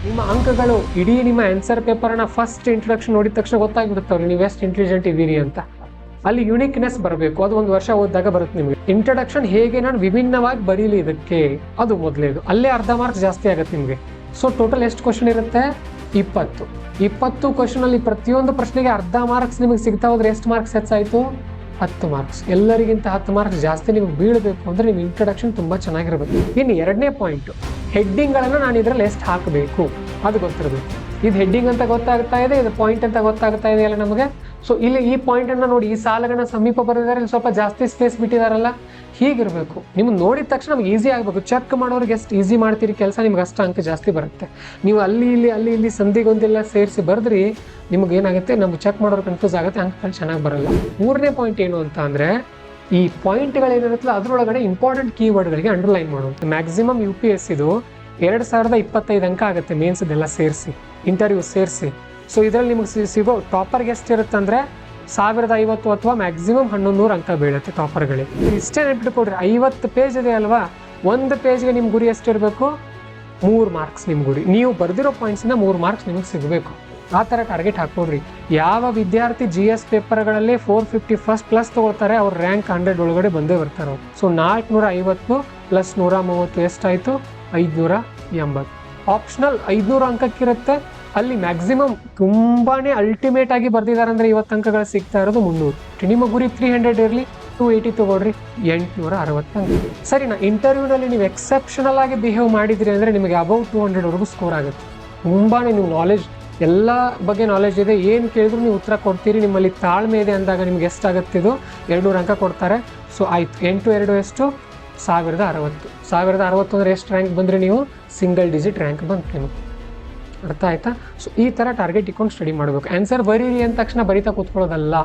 ನಿಮ್ಮ ಅಂಕಗಳು ಇಡೀ ನಿಮ್ಮ ಆನ್ಸರ್ ಪೇಪರ್ನ ಫಸ್ಟ್ ಇಂಟ್ರೊಡಕ್ಷನ್ ನೋಡಿದ ತಕ್ಷಣ ಗೊತ್ತಾಗ್ಬಿಡುತ್ತವ್ರಿ ನೀವು ಎಷ್ಟು ಇಂಟೆಲಿಜೆಂಟ್ ಇದ್ದೀರಿ ಅಂತ. ಅಲ್ಲಿ ಯುನಿಕ್ನೆಸ್ ಬರಬೇಕು, ಅದು ಒಂದು ವರ್ಷ ಓದಿದಾಗ ಬರುತ್ತೆ ನಿಮಗೆ. ಇಂಟ್ರೊಡಕ್ಷನ್ ಹೇಗೆ ನಾನು ವಿಭಿನ್ನವಾಗಿ ಬರೀಲಿ ಇದಕ್ಕೆ, ಅದು ಮೊದಲೇದು. ಅಲ್ಲೇ ಅರ್ಧ ಮಾರ್ಕ್ಸ್ ಜಾಸ್ತಿ ಆಗುತ್ತೆ ನಿಮಗೆ. ಸೊ ಟೋಟಲ್ ಎಷ್ಟು ಕ್ವಶನ್ ಇರುತ್ತೆ? 20 ಕ್ವಶನ್ ಅಲ್ಲಿ ಪ್ರತಿಯೊಂದು ಪ್ರಶ್ನೆಗೆ ಅರ್ಧ ಮಾರ್ಕ್ಸ್ ನಿಮಗೆ ಸಿಗ್ತಾ ಹೋದ್ರೆ ಎಷ್ಟು ಮಾರ್ಕ್ಸ್ ಹೆಚ್ಚಾಯ್ತು? 10 ಮಾರ್ಕ್ಸ್. ಎಲ್ಲರಿಗಿಂತ 10 ಮಾರ್ಕ್ಸ್ ಜಾಸ್ತಿ ನಿಮಗೆ ಬೀಳಬೇಕು ಅಂದ್ರೆ ನಿಮ್ಮ ಇಂಟ್ರೊಡಕ್ಷನ್ ತುಂಬಾ ಚೆನ್ನಾಗಿರ್ಬೇಕು. ಇನ್ನು ಎರಡನೇ ಪಾಯಿಂಟ್, ಹೆಡ್ಡಿಂಗ್ ಗಳನ್ನ ನಾನು ಇದ್ರಲ್ಲಿ ಎಷ್ಟು ಹಾಕಬೇಕು ಅದು ಗೊತ್ತಿರಬೇಕು. ಇದು ಹೆಡ್ಡಿಂಗ್ ಅಂತ ಗೊತ್ತಾಗ್ತಾ ಇದೆ, ಇದು ಪಾಯಿಂಟ್ ಅಂತ ಗೊತ್ತಾಗ್ತಾ ಇದೆ ಅಲ್ಲ ನಮಗೆ. ಸೊ ಇಲ್ಲಿ ಈ ಪಾಯಿಂಟ್ ಅನ್ನ ನೋಡಿ, ಈ ಸಾಲುಗಳನ್ನ ಸಮೀಪ ಬರೆದಿದ್ದಾರೆ, ಇಲ್ಲಿ ಸ್ವಲ್ಪ ಜಾಸ್ತಿ ಸ್ಪೇಸ್ ಬಿಟ್ಟಿದಾರಲ್ಲ, ಹೀಗಿರ್ಬೇಕು. ನಿಮ್ಗೆ ನೋಡಿದ ತಕ್ಷಣ ನಮ್ಗೆ ಈಸಿ ಆಗಬೇಕು. ಚೆಕ್ ಮಾಡೋರಿಗೆ ಎಷ್ಟು ಈಸಿ ಮಾಡ್ತೀರಿ ಕೆಲಸ, ನಿಮ್ಗೆ ಅಷ್ಟು ಅಂಕ ಜಾಸ್ತಿ ಬರುತ್ತೆ. ನೀವು ಅಲ್ಲಿ ಇಲ್ಲಿ ಸಂಧಿಗೊಂದೆಲ್ಲ ಸೇರಿಸಿ ಬರೆದ್ರಿ, ನಿಮ್ಗೆ ಏನಾಗುತ್ತೆ, ನಮ್ಗೆ ಚೆಕ್ ಮಾಡೋರು ಕನ್ಫ್ಯೂಸ್ ಆಗುತ್ತೆ, ಅಂಕಗಳು ಚೆನ್ನಾಗಿ ಬರಲ್ಲ. ಮೂರನೇ ಪಾಯಿಂಟ್ ಏನು ಅಂತ ಅಂದ್ರೆ, ಈ ಪಾಯಿಂಟ್ಗಳೇನಿರುತ್ತಲ್ಲ ಅದರೊಳಗಡೆ ಇಂಪಾರ್ಟೆಂಟ್ ಕೀವರ್ಡ್ಗಳಿಗೆ ಅಂಡರ್ಲೈನ್ ಮಾಡೋದು. ಮ್ಯಾಕ್ಸಿಮಮ್ UPSC ಇದು 2025 ಅಂಕ ಆಗುತ್ತೆ, ಮೇನ್ಸ್ ಇದೆಲ್ಲ ಸೇರಿಸಿ, ಇಂಟರ್ವ್ಯೂ ಸೇರಿಸಿ. ಸೊ ಇದರಲ್ಲಿ ನಿಮಗೆ ಸಿಗೋ ಟಾಪರ್ಗೆ ಎಷ್ಟಿರುತ್ತೆ ಅಂದರೆ 1050 ಅಥವಾ ಮ್ಯಾಕ್ಸಿಮಮ್ 1100 ಅಂಕ ಬೀಳುತ್ತೆ ಟಾಪರ್ಗಳಿಗೆ. ಇಷ್ಟೇ ನೆನ್ಪಿಟ್ಕೊಡ್ರಿ, 50 ಪೇಜ್ ಇದೆ ಅಲ್ವಾ, ಒಂದು ಪೇಜ್ಗೆ ನಿಮ್ಮ ಗುರಿ ಎಷ್ಟಿರಬೇಕು? 3 ಮಾರ್ಕ್ಸ್ ನಿಮ್ಮ ಗುರಿ. ನೀವು ಬರೆದಿರೋ ಪಾಯಿಂಟ್ಸಿಂದ 3 ಮಾರ್ಕ್ಸ್ ನಿಮಗೆ ಸಿಗಬೇಕು. ಆ ಥರ ಟಾರ್ಗೆಟ್ ಹಾಕೊಡ್ರಿ. ಯಾವ ವಿದ್ಯಾರ್ಥಿ GS ಪೇಪರ್ಗಳಲ್ಲಿ 450 ಫಸ್ಟ್ ಪ್ಲಸ್ ತೊಗೊಳ್ತಾರೆ, ಅವ್ರ ರ್ಯಾಂಕ್ 100 ಒಳಗಡೆ ಬಂದೇ ಬರ್ತಾರೆ ಅವ್ರು. ಸೊ 450 ಪ್ಲಸ್ 130 ಎಷ್ಟಾಯಿತು? 580. ಆಪ್ಷನಲ್ 500 ಅಂಕಕ್ಕಿರುತ್ತೆ. ಅಲ್ಲಿ ಮ್ಯಾಕ್ಸಿಮಮ್ ತುಂಬಾನೇ ಅಲ್ಟಿಮೇಟ್ ಆಗಿ ಬರ್ದಿದ್ದಾರೆ ಅಂದ್ರೆ 50 ಅಂಕಗಳು ಸಿಗ್ತಾ ಇರೋದು 300. ನಿಮ್ಮ ಗುರಿ 300 ಇರಲಿ, 280 ತಗೊಳ್ರಿ, 860 ಅಂಕ. ಸರಿನಾ? ಇಂಟರ್ವ್ಯೂನಲ್ಲಿ ನೀವು ಎಕ್ಸೆಪ್ಷನಲ್ ಆಗಿ ಬಿಹೇವ್ ಮಾಡಿದ್ರಿ ಅಂದ್ರೆ ನಿಮಗೆ ಅಬೌವ್ 200 ವರೆಗೂ ಸ್ಕೋರ್ ಆಗುತ್ತೆ. ತುಂಬಾನೇ ನೀವು ನಾಲೆಜ್, ಎಲ್ಲ ಬಗ್ಗೆ ನಾಲೆಜ್ ಇದೆ, ಏನು ಕೇಳಿದ್ರು ನೀವು ಉತ್ತರ ಕೊಡ್ತೀರಿ, ನಿಮ್ಮಲ್ಲಿ ತಾಳ್ಮೆ ಇದೆ ಅಂದಾಗ ನಿಮ್ಗೆ ಎಷ್ಟಾಗುತ್ತೆ? ಇದು 200 ಅಂಕ ಕೊಡ್ತಾರೆ. ಸೊ ಆಯ್ತು, 8 2 ಎಷ್ಟು? 1060. 1060 ಅಂದ್ರೆ ಎಷ್ಟು ರ್ಯಾಂಕ್ ಬಂದರೆ ನೀವು? ಸಿಂಗಲ್ ಡಿಜಿಟ್ ರ್ಯಾಂಕ್ ಬಂತು ನಿಮಗೆ. ಅರ್ಥ ಆಯ್ತಾ? ಸೊ ಈ ಥರ ಟಾರ್ಗೆಟ್ ಇಟ್ಕೊಂಡು ಸ್ಟಡಿ ಮಾಡಬೇಕು. ಆನ್ಸರ್ ಬರೀರಿ ಅಂದ ತಕ್ಷಣ ಬರಿತಾ ಕೂತ್ಕೊಳ್ಳೋದಲ್ಲ.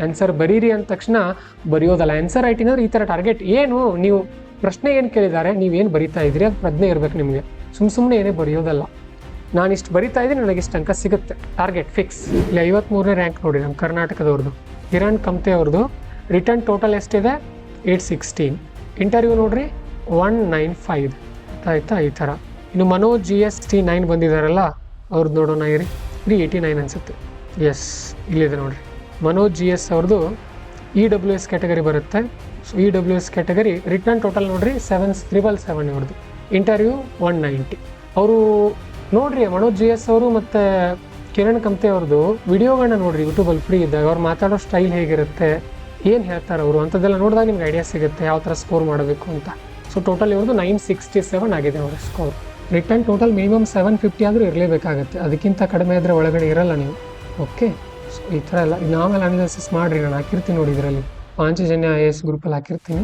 ಆನ್ಸರ್ ಬರೀರಿ ಅಂದ ತಕ್ಷಣ ಬರೆಯೋದಲ್ಲ. ಆನ್ಸರ್ ರೈಟಿಂಗ್ ಅಂದ್ರೆ ಈ ಥರ ಟಾರ್ಗೆಟ್. ಏನು ನೀವು ಪ್ರಶ್ನೆ ಏನು ಕೇಳಿದ್ದಾರೆ, ನೀವೇನು ಬರಿತಾ ಇದ್ದೀರಿ ಅದು ಪ್ರಜ್ಞೆ ಇರಬೇಕು ನಿಮಗೆ. ಸುಮ್ಮನೆ ಏನೇ ಬರೆಯೋದಲ್ಲ. ನಾನು ಇಷ್ಟು ಬರಿತಾ ಇದ್ದೀನಿ, ನನಗೆ ಇಷ್ಟು ಅಂಕ ಸಿಗುತ್ತೆ, ಟಾರ್ಗೆಟ್ ಫಿಕ್ಸ್. ಇಲ್ಲಿ 53ನೇ ರ್ಯಾಂಕ್ ನೋಡಿ ನಮ್ಮ ಕರ್ನಾಟಕದವ್ರದ್ದು, ಕಿರಣ್ ಕಮ್ತೆ ಅವ್ರದ್ದು. ರಿಟರ್ನ್ ಟೋಟಲ್ ಎಷ್ಟಿದೆ? 816. ಇಂಟರ್ವ್ಯೂ ನೋಡ್ರಿ 195. ಆಯ್ತಾ? ಈ ಥರ. ಇನ್ನು ಮನೋಜ್ GST 9 ಬಂದಿದ್ದಾರಲ್ಲ, ಅವ್ರದ್ದು ನೋಡೋಣ ಇರಿ. 389 ಅನ್ಸುತ್ತೆ. ಎಸ್, ಇಲ್ಲಿದೆ ನೋಡ್ರಿ. ಮನೋಜ್ GS ಅವ್ರದ್ದು EWS ಕ್ಯಾಟಗರಿ ಬರುತ್ತೆ. So EWS category return total ನೋಡ್ರಿ 777 ಇವ್ರದ್ದು. ಇಂಟರ್ವ್ಯೂ 190. ಅವರು ನೋಡ್ರಿ, ಮನೋಜ್ GS ಅವರು ಮತ್ತು ಕಿರಣ್ ಕಮ್ತೆ ಅವ್ರದ್ದು ವಿಡಿಯೋಗಳನ್ನ ನೋಡ್ರಿ ಯೂಟ್ಯೂಬಲ್ಲಿ ಫ್ರೀ ಇದ್ದಾಗ. ಅವ್ರು ಮಾತಾಡೋ ಸ್ಟೈಲ್ ಹೇಗಿರುತ್ತೆ, ಏನು ಹೇಳ್ತಾರೆ ಅವರು ಅಂಥದ್ದೆಲ್ಲ ನೋಡಿದಾಗ ನಿಮ್ಗೆ ಐಡಿಯಾ ಸಿಗುತ್ತೆ ಯಾವ ಥರ ಸ್ಕೋರ್ ಮಾಡಬೇಕು ಅಂತ. ಸೊ ಟೋಟಲ್ ಇವ್ರದ್ದು 967 ಆಗಿದೆ ಅವರ ಸ್ಕೋರ್. ರಿಟರ್ನ್ ಟೋಟಲ್ ಮಿನಿಮಮ್ 750 ಆದರೂ ಇರಲೇಬೇಕಾಗುತ್ತೆ, ಅದಕ್ಕಿಂತ ಕಡಿಮೆ ಆದರೆ ಒಳಗಡೆ ಇರಲ್ಲ ನೀವು. ಓಕೆ, ಸೊ ಈ ಥರ ಎಲ್ಲ ಇನ್ನು ಆಮೇಲೆ ಅನಾಲಿಸಿಸ್ ಮಾಡಿರಿ. ನಾನು ಹಾಕಿರ್ತೀನಿ ನೋಡಿ, ಇದರಲ್ಲಿ ಪಾಂಚಜನ್ಯ IAS ಗ್ರೂಪಲ್ಲಿ ಹಾಕಿರ್ತೀನಿ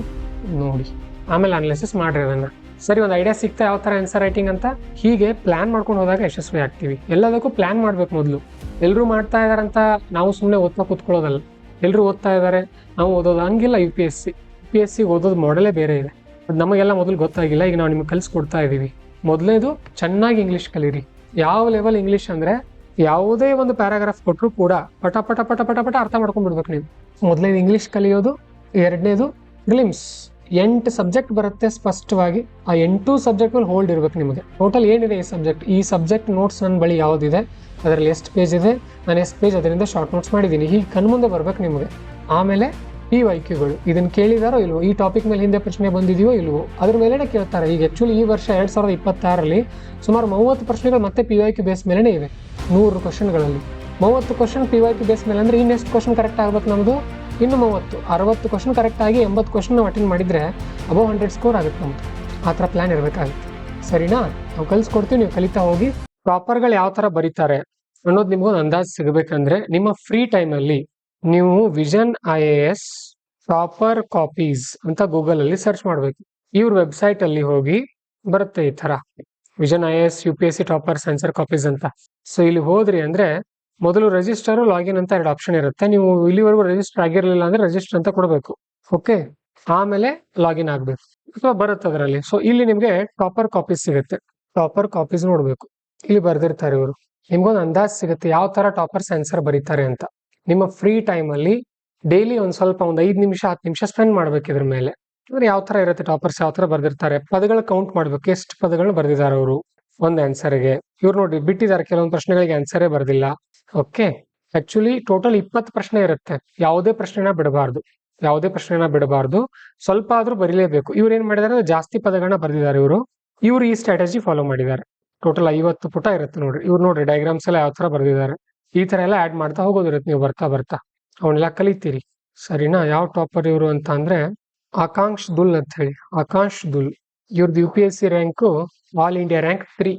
ನೋಡಿ, ಆಮೇಲೆ ಅನಾಲಿಸಿಸ್ ಮಾಡಿರಿ ಅದನ್ನು. ಸರಿ, ಒಂದು ಐಡಿಯಾ ಸಿಗ್ತಾ ಯಾವ ಥರ ಆನ್ಸರ್ ರೈಟಿಂಗ್ ಅಂತ. ಹೀಗೆ ಪ್ಲ್ಯಾನ್ ಮಾಡ್ಕೊಂಡು ಹೋದಾಗ ಯಶಸ್ವಿ ಆಗ್ತೀವಿ. ಎಲ್ಲದಕ್ಕೂ ಪ್ಲ್ಯಾನ್ ಮಾಡಬೇಕು ಮೊದಲು. ಎಲ್ಲರೂ ಮಾಡ್ತಾ ಇದ್ದಾರಂತ ನಾವು ಸುಮ್ಮನೆ ಓದ್ತಾ ಕೂತ್ಕೊಳ್ಳೋದಲ್ಲ. ಎಲ್ಲರೂ ಓದ್ತಾ ಇದ್ದಾರೆ, ನಾವು ಓದೋದು ಹಂಗಿಲ್ಲ. UPSC ಓದೋದು ಮಾಡೆಲೇ ಬೇರೆ ಇದೆ. ಅದು ನಮಗೆಲ್ಲ ಮೊದಲು ಗೊತ್ತಾಗಿಲ್ಲ, ಈಗ ನಾವು ನಿಮಗೆ ಕಲಿಸ್ಕೊಡ್ತಾ ಇದ್ದೀವಿ. ಮೊದಲನೇದು ಚೆನ್ನಾಗಿ ಇಂಗ್ಲೀಷ್ ಕಲೀರಿ. ಯಾವ ಲೆವೆಲ್ ಇಂಗ್ಲೀಷ್ ಅಂದರೆ, ಯಾವುದೇ ಒಂದು ಪ್ಯಾರಾಗ್ರಾಫ್ ಕೊಟ್ಟರು ಕೂಡ ಪಟ ಪಟ ಪಟ ಪಟ ಪಟ ಅರ್ಥ ಮಾಡ್ಕೊಂಡ್ಬಿಡ್ಬೇಕು ನೀವು. ಮೊದಲನೇದು ಇಂಗ್ಲೀಷ್ ಕಲಿಯೋದು. ಎರಡನೇದು ಗ್ಲಿಮ್ಸ್. 8 ಸಬ್ಜೆಕ್ಟ್ ಬರುತ್ತೆ ಸ್ಪಷ್ಟವಾಗಿ. ಆ 8 ಸಬ್ಜೆಕ್ಟ್ ಮೇಲೆ ಹೋಲ್ಡ್ ಇರಬೇಕು ನಿಮಗೆ. ಟೋಟಲ್ ಏನಿದೆ ಈ ಸಬ್ಜೆಕ್ಟ್ ನೋಟ್ಸ್ ನನ್ನ ಬಳಿ ಯಾವುದಿದೆ, ಅದರಲ್ಲಿ ಎಷ್ಟು ಪೇಜ್ ಇದೆ, ನಾನು ಎಷ್ಟು ಪೇಜ್ ಅದರಿಂದ ಶಾರ್ಟ್ ನೋಟ್ಸ್ ಮಾಡಿದ್ದೀನಿ, ಹೀಗೆ ಕಣ್ಮುಂದೆ ಬರ್ಬೇಕು ನಿಮಗೆ. ಆಮೇಲೆ PYQಗಳು, ಇದನ್ನು ಕೇಳಿದಾರೋ ಇಲ್ವೋ, ಈ ಟಾಪಿಕ್ ಮೇಲೆ ಹಿಂದೆ ಪ್ರಶ್ನೆ ಬಂದಿದೆಯೋ ಇಲ್ವೋ, ಅದ್ರ ಮೇಲೇ ಕೇಳ್ತಾರೆ. ಈಗ ಆ್ಯಕ್ಚುಲಿ ಈ ವರ್ಷ 2026ರಲ್ಲಿ ಸುಮಾರು 30 ಪ್ರಶ್ನೆಗಳು ಮತ್ತೆ PYQ ಬೇಸ್ ಮೇಲೇ ಇವೆ. 100 ಕ್ವಶನ್ಗಳಲ್ಲಿ 30 ಕ್ವಶನ್ PYQ ಬೇಸ್ ಮೇಲೆ ಅಂದರೆ ಇನ್ನೆಷ್ಟು ಕ್ವಶನ್ ಕರೆಕ್ಟ್ ಆಗಬೇಕು ನಮ್ಮದು? ಇನ್ನು 60 ಕ್ವಶನ್ ಕರೆಕ್ಟಾಗಿ 80 ಕ್ವಶನ್ ನಾವು ಅಟೆಂಡ್ ಮಾಡಿದರೆ ಅಬೌವ್ 100 ಸ್ಕೋರ್ ಆಗುತ್ತೆ ನಮ್ಮದು. ಆ ಥರ ಪ್ಲ್ಯಾನ್ ಇರಬೇಕಾಗುತ್ತೆ. ಸರಿನಾ? ನಾವು ಕಲಿಸ್ಕೊಡ್ತೀವಿ, ನೀವು ಕಲಿತಾ ಹೋಗಿ. ಪ್ರಾಪರ್ಗಳು ಯಾವ ಥರ ಬರೀತಾರೆ ಅನ್ನೋದು ನಿಮ್ಗೊಂದು ಅಂದಾಜು ಸಿಗಬೇಕಂದ್ರೆ, ನಿಮ್ಮ ಫ್ರೀ ಟೈಮಲ್ಲಿ ನೀವು ವಿಷನ್ IAS ಪ್ರಾಪರ್ ಕಾಪೀಸ್ ಅಂತ ಗೂಗಲಲ್ಲಿ ಸರ್ಚ್ ಮಾಡಬೇಕು. ಇವ್ರ ವೆಬ್ಸೈಟಲ್ಲಿ ಹೋಗಿ ಬರುತ್ತೆ ಈ ಥರ, vision IAS UPSC toppers answer copies ಅಂತ. ಸೊ ಇಲ್ಲಿ ಹೋದ್ರಿ ಅಂದರೆ ಮೊದಲು ರಿಜಿಸ್ಟರ್, ಲಾಗಿನ್ ಅಂತ 2 ಆಪ್ಷನ್ ಇರುತ್ತೆ. ನೀವು ಇಲ್ಲಿವರೆಗೂ ರಿಜಿಸ್ಟರ್ ಆಗಿರಲಿಲ್ಲ ಅಂದರೆ ರಿಜಿಸ್ಟರ್ ಅಂತ ಕೊಡಬೇಕು. ಓಕೆ, ಆಮೇಲೆ ಲಾಗಿನ್ ಆಗಬೇಕು ಅಥವಾ ಬರುತ್ತೆ ಅದರಲ್ಲಿ. ಸೊ ಇಲ್ಲಿ ನಿಮಗೆ ಟಾಪರ್ ಕಾಪೀಸ್ ಸಿಗುತ್ತೆ. ಟಾಪರ್ ಕಾಪೀಸ್ ನೋಡಬೇಕು, ಇಲ್ಲಿ ಬರ್ದಿರ್ತಾರೆ ಇವರು. ನಿಮ್ಗೊಂದು ಅಂದಾಜು ಸಿಗುತ್ತೆ ಯಾವ ಥರ ಟಾಪರ್ಸ್ ಆನ್ಸರ್ ಬರೀತಾರೆ ಅಂತ. ನಿಮ್ಮ ಫ್ರೀ ಟೈಮಲ್ಲಿ ಡೈಲಿ ಒಂದು 5 ನಿಮಿಷ 10 ನಿಮಿಷ ಸ್ಪೆಂಡ್ ಮಾಡ್ಬೇಕು ಇದ್ರ ಮೇಲೆ. ಅಂದ್ರೆ ಯಾವ ಥರ ಇರುತ್ತೆ ಟಾಪರ್ಸ್, ಯಾವ ಥರ ಬರ್ದಿರ್ತಾರೆ. ಪದಗಳು ಕೌಂಟ್ ಮಾಡ್ಬೇಕು, ಎಷ್ಟು ಪದಗಳನ್ನ ಬರ್ದಿದ್ದಾರೆ ಅವರು. ಒಂದು ಆನ್ಸರ್ಗೆ. ಇವ್ರು ನೋಡಿ ಬಿಟ್ಟಿದ್ದಾರೆ ಕೆಲವೊಂದು ಪ್ರಶ್ನೆಗಳಿಗೆ ಆನ್ಸರೇ ಬರ್ದಿಲ್ಲ. ಓಕೆ, ಆಕ್ಚುಲಿ ಟೋಟಲ್ 20 ಪ್ರಶ್ನೆ ಇರುತ್ತೆ. ಯಾವುದೇ ಪ್ರಶ್ನೆನ ಬಿಡಬಾರ್ದು, ಸ್ವಲ್ಪ ಆದ್ರೂ ಬರೀಲೇಬೇಕು. ಇವ್ರು ಏನ್ ಮಾಡಿದಾರೆ, ಜಾಸ್ತಿ ಪದಗಳನ್ನ ಬರ್ದಿದ್ದಾರೆ ಇವ್ರು ಈ ಸ್ಟ್ರಾಟಜಿ ಫಾಲೋ ಮಾಡಿದ್ದಾರೆ. ಟೋಟಲ್ 50 ಪುಟ ಇರುತ್ತೆ ನೋಡ್ರಿ. ಇವ್ರು ನೋಡ್ರಿ ಡಯಾಗ್ರಾಮ್ಸ್ ಎಲ್ಲ ಯಾವ ತರ ಬರ್ದಿದ್ದಾರೆ. ಈ ತರ ಎಲ್ಲ ಆಡ್ ಮಾಡ್ತಾ ಹೋಗೋದಿರುತ್ತೆ ನೀವು ಬರ್ತಾ ಬರ್ತಾ, ಅವನ್ನೆಲ್ಲ ಕಲಿತೀರಿ. ಸರಿನಾ? ಯಾವ ಟಾಪರ್ ಇವರು ಅಂತ ಅಂದ್ರೆ ಆಕಾಂಕ್ಷ್ ದುಲ್ ಅಂತ ಹೇಳಿ. ಆಕಾಂಕ್ಷ್ ದುಲ್ ಇವ್ರದ್ದು UPSC rank all India rank 3,